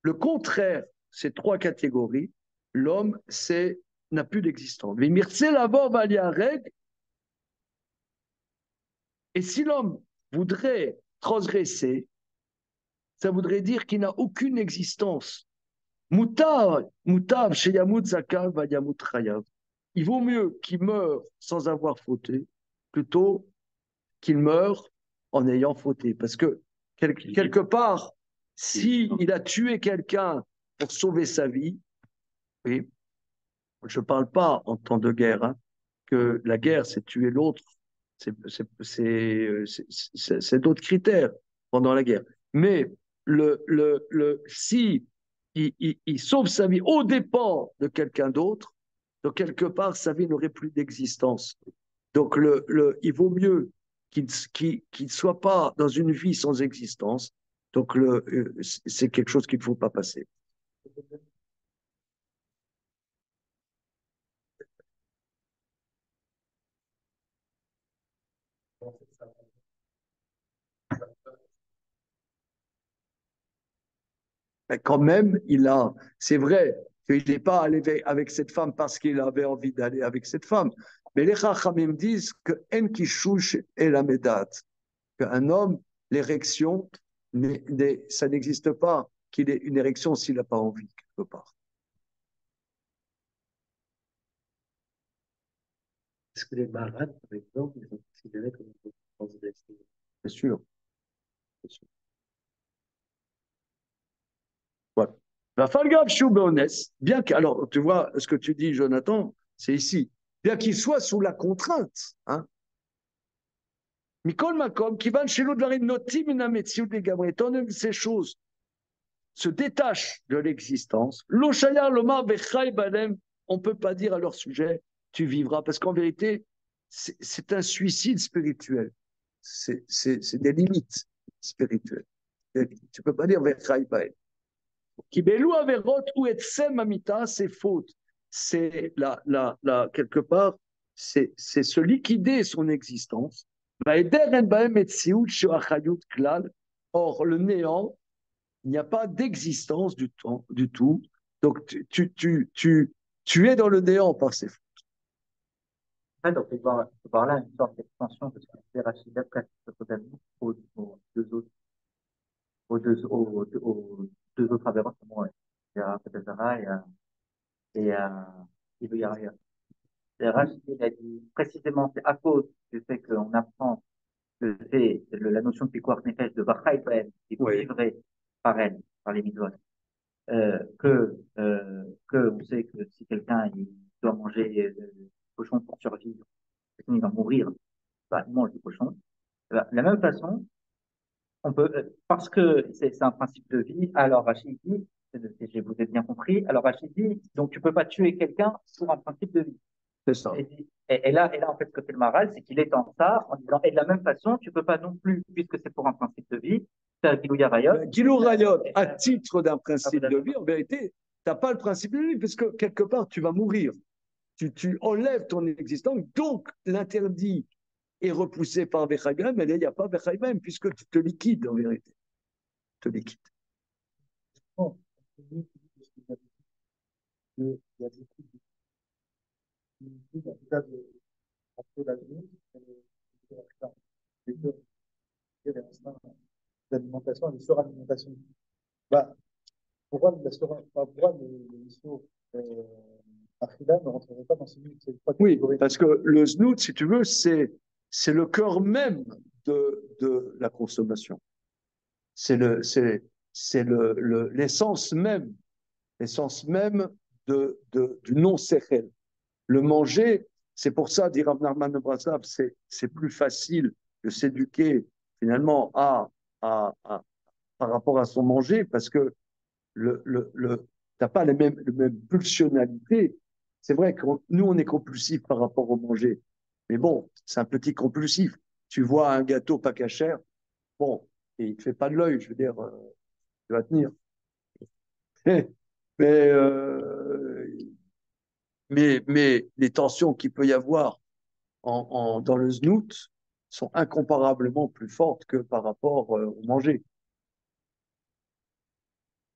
le contraire, ces trois catégories, l'homme n'a plus d'existence. Et si l'homme voudrait transgresser, ça voudrait dire qu'il n'a aucune existence. Mutav, chez Yamut Zakav, Yamut Chayav. Il vaut mieux qu'il meure sans avoir fauté, plutôt qu'il meure en ayant fauté. Parce que, quelque part, s'il a tué quelqu'un pour sauver sa vie, oui, je ne parle pas en temps de guerre, hein, que la guerre, c'est tuer l'autre, c'est d'autres critères. pendant la guerre. Mais si il sauve sa vie au dépens de quelqu'un d'autre, donc quelque part, sa vie n'aurait plus d'existence. Donc il vaut mieux qu'il ne soit pas dans une vie sans existence. Donc c'est quelque chose qu'il ne faut pas passer. Mais quand même, c'est vrai qu'il n'est pas allé avec cette femme parce qu'il avait envie d'aller avec cette femme. Mais les Chachamim disent que en kishush et la médat, qu'un homme, l'érection, ça n'existe pas qu'il ait une érection s'il n'a pas envie, quelque part. Est-ce que les malades, par exemple, ils sont considérés comme une transgression? C'est sûr. C'est sûr. Voilà. La falgave choubonnes, bien que, alors, tu vois, ce que tu dis, Jonathan, c'est ici. Bien qu'il soit sous la contrainte, hein. Mikol Makom, qui va chez l'autre, ces choses se détachent de l'existence. L'Oshaya, l'Omar, Bechai, Balem, on ne peut pas dire à leur sujet, tu vivras, parce qu'en vérité, c'est un suicide spirituel. C'est des limites spirituelles. Tu ne peux pas dire Bechai, Balem. Kibelou averot ou etsem amita, c'est faute. C'est quelque part, c'est se liquider son existence. Or, le néant, il n'y a pas d'existence du tout. Donc, tu es dans le néant par ces fautes. En fait, on peut voir là une sorte d'extension de ce que fait Rachida presque totalement aux deux autres, aux deux autres avérances, il y a Fatazara et Ibu Yaria. Rachid a dit précisément, c'est à cause du fait qu'on apprend que c'est la notion de Pikuach Nefesh de Bachai Paen, qui est livré par elle, par les mitzvot, que on sait que si quelqu'un il doit manger du cochon pour survivre, il va mourir, bah, il mange du cochon. De la même façon, on peut, parce que c'est un principe de vie, alors Rachid dit, je vous ai bien compris, alors Rachid dit, donc tu peux pas tuer quelqu'un pour un principe de vie. C'est ça. Et là, en fait, ce que fait le Maral, c'est qu'il étend ça en disant, et de la même façon, tu peux pas non plus, puisque c'est pour un principe de vie, faire Gilou Yarayot. Gilou Rayot, à titre d'un principe de vie, en vérité, tu n'as pas le principe de vie, parce que quelque part, tu vas mourir. Tu enlèves ton existence, donc l'interdit est repoussé par Bechaïbem, mais là, il n'y a pas Bechaïbem, puisque tu te liquides, en vérité. Tu te liquides. Bon, il y a beaucoup en tout cas, après la vie, les instincts d'alimentation et de suralimentation. Bah, pourquoi les issues Achida ne rentreraient pas dans ce but? Oui, parce que le znout, si tu veux, c'est le cœur même de la consommation. C'est l'essence même du non-sechel. Le manger, c'est pour ça, dit Rav Nachman de Breslev, c'est plus facile de s'éduquer finalement par rapport à son manger, parce que t'as pas les mêmes pulsionalités. C'est vrai que nous, on est compulsif par rapport au manger. Mais bon, c'est un petit compulsif. Tu vois un gâteau pas cachère, bon, et il ne te fait pas de l'œil, je veux dire, tu vas tenir. Mais les tensions qu'il peut y avoir dans le znout sont incomparablement plus fortes que par rapport au manger.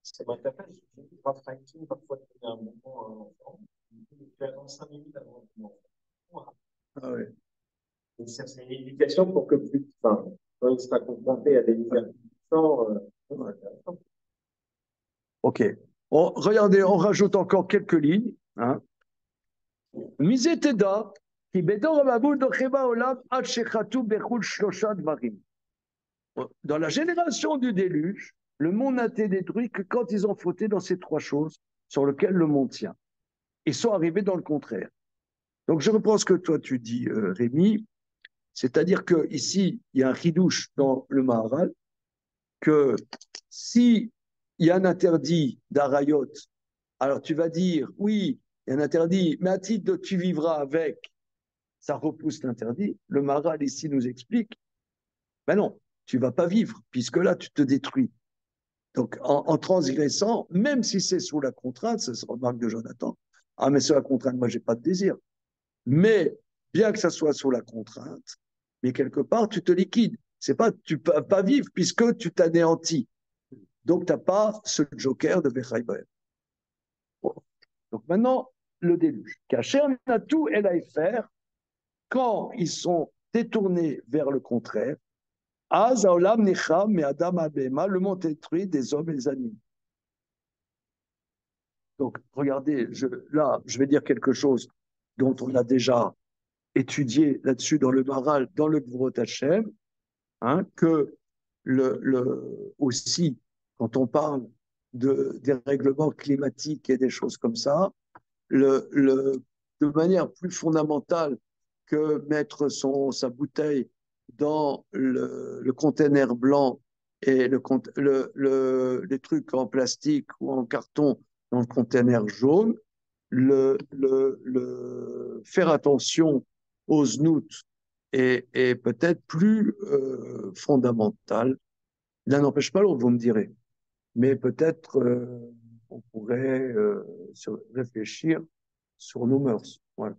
Ça m'interpelle, j'ai vu parfois tu as un moment à un enfant, tu attends 5 minutes avant le moment. Ah ouais. C'est une éducation pour que plus, enfin, quand il sera confronté à des divertissements, Ok. Regardez, on rajoute encore quelques lignes. Hein. Mizeteda, qui dans la génération du déluge, le monde n'a été détruit que quand ils ont fauté dans ces trois choses sur lesquelles le monde tient. Ils sont arrivés dans le contraire. Donc je reprends ce que toi tu dis, Rémi, c'est-à-dire qu'ici, il y a un chidouche dans le Maharal, que si il y a un interdit d'Arayot, alors tu vas dire, oui, il y a un interdit, mais à titre de tu vivras avec, ça repousse l'interdit. Le Maharal ici nous explique, ben non, tu ne vas pas vivre, puisque là, tu te détruis. Donc, en transgressant, même si c'est sous la contrainte, c'est la remarque de Jonathan, ah, mais sous la contrainte, moi, je n'ai pas de désir. Mais, bien que ça soit sous la contrainte, mais quelque part, tu te liquides. C'est pas, tu ne peux pas vivre, puisque tu t'anéantis. Donc, tu n'as pas ce joker de Bechaïbaël. Bon. Donc, maintenant, le déluge. Kacher Natou et l'Aïfer, quand ils sont détournés vers le contraire, Az Haolam Nicham, mais Adam Abema, le monde détruit des hommes et des animaux. Donc, regardez, là, je vais dire quelque chose dont on a déjà étudié là-dessus dans le Maharal, dans le Gvurot Hashem, hein, que aussi, quand on parle des règlements climatiques et des choses comme ça, de manière plus fondamentale que mettre sa bouteille dans le container blanc et les trucs en plastique ou en carton dans le container jaune, faire attention aux snouts est peut-être plus fondamental. L'un n'empêche pas l'autre, vous me direz. Mais peut-être on pourrait réfléchir sur nos mœurs. Voilà.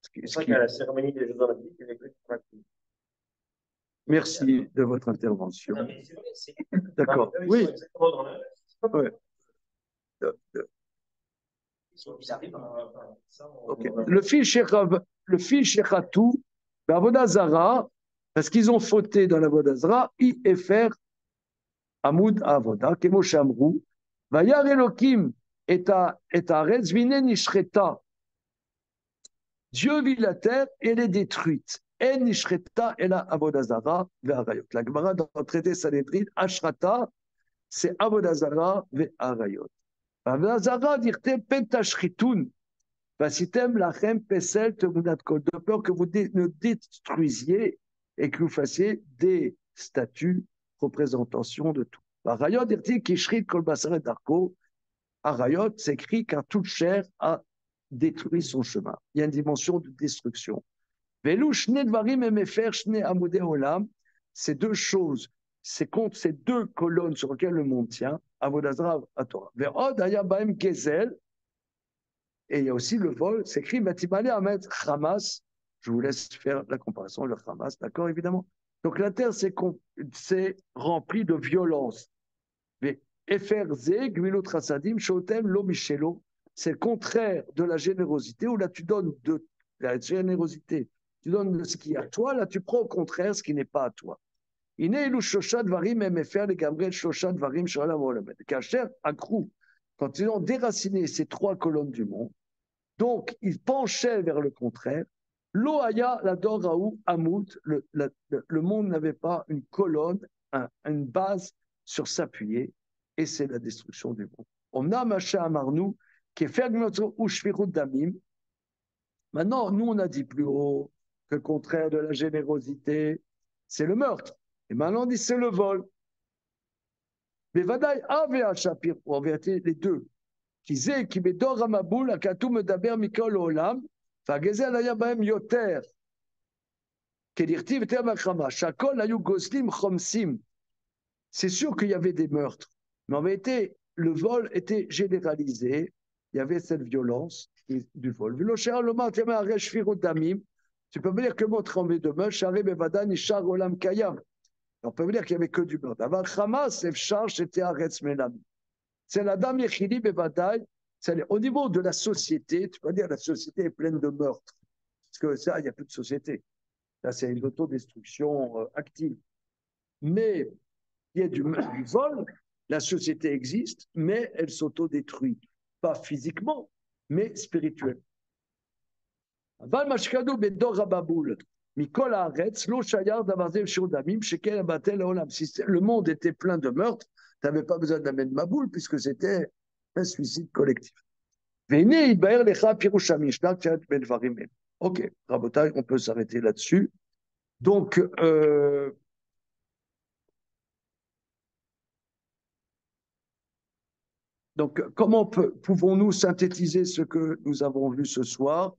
C'est vrai qu'à la cérémonie des Jeux Olympiques, il y avait que Merci de votre intervention. D'accord. Oui. Ouais. Okay. Le fils Shechatou, Avodah parce qu'ils ont fauté dans la Vodazara, I-Efer, Amoud Avoda, Kemo Shamrou, Vayar Elokim, et Aretz Vine Nishreta. Dieu vit la terre et elle est détruite. En Nishreta, et la Avodazara, Ve'arayot. La Gemara dans le traité Sanhedrin, Ashrata, c'est Avodazara, Ve'arayot. Avodazara, dirte Pentashritun. Vasitem lachem pesel temunat kol, de peur que vous ne détruisiez et que vous fassiez des statues, représentations de tout. Arayot dit kishrit kol basaret darko. Arayot s'écrit car toute chair a détruit son chemin. Il y a une dimension de destruction. Velu shne dvarim emefer shne amudei olam. Ces deux choses, ces deux colonnes sur lesquelles le monde tient, Avodazara à Torah. Ve'od haya baem gezel. Et il y a aussi le vol, c'est écrit Matimale Ahmed Hamas. Je vous laisse faire la comparaison, le Hamas, d'accord, évidemment. Donc la terre s'est remplie de violence. Mais Eferze, Gmilut Rasadim, Shotem, Lo Michelo, c'est le contraire de la générosité, où là tu donnes de la générosité, tu donnes de ce qui est à toi, là tu prends au contraire ce qui n'est pas à toi. Ine Elu Shoshad Varim Emefer, les Gabriel Shoshad Varim Shalam Olamed. Kacher, Akrou, quand ils ont déraciné ces trois colonnes du monde, donc ils penchaient vers le contraire. Loaya, la Doraou, Hamout, le monde n'avait pas une colonne, une base sur s'appuyer, et c'est la destruction du monde. On a Macha Amarnou, qui est fait ou Shvirut Damim. Maintenant, nous, on a dit plus haut que le contraire de la générosité, c'est le meurtre. Et maintenant, on dit c'est le vol. Mais Vadaï Avea Shapir, en vérité, les deux. Qui zé, qui bédor Ramaboul, Akatou Medaber Mikol Olam, Fagézel Aya Baem Yoter. Kedirtiv Termakrama, Shakol Ayou Goslim Chomsim. C'est sûr qu'il y avait des meurtres, mais en vérité, le vol était généralisé. Il y avait cette violence du vol. Tu peux me dire que mon tremblement de meurtre, Shari Bevadan, Ishar Olam Kayam. On peut me dire qu'il n'y avait que du meurtre. Avant Hamas, Efchar, c'était Aretz Melam. C'est la dame Yechili Bevadaï. Au niveau de la société, tu peux dire que la société est pleine de meurtres. Parce que ça, il n'y a plus de société. Là, c'est une autodestruction active. Mais il y a du vol, la société existe, mais elle s'autodétruit. Pas physiquement, mais spirituellement. Le monde était plein de meurtres, tu n'avais pas besoin d'amener ma boule puisque c'était un suicide collectif. Ok, Rabotai, on peut s'arrêter là-dessus. Donc, Donc, comment pouvons-nous synthétiser ce que nous avons vu ce soir?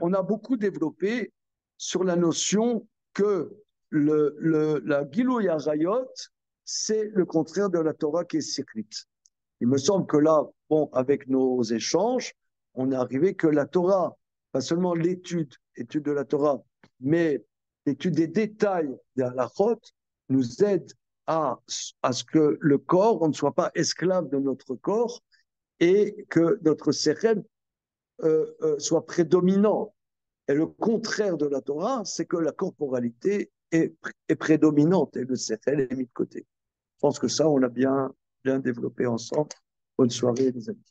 On a beaucoup développé sur la notion que la Gilui Arayot, c'est le contraire de la Torah qui est sécrite. Il me semble que là, bon, avec nos échanges, on est arrivé que la Torah, pas seulement l'étude de la Torah, mais l'étude des détails de la halachot, nous aide à ce que le corps, on ne soit pas esclave de notre corps et que notre sérem soit prédominant. Et le contraire de la Torah, c'est que la corporalité est prédominante et le sérem est mis de côté. Je pense que ça, on l'a bien développé ensemble. Bonne soirée, les amis.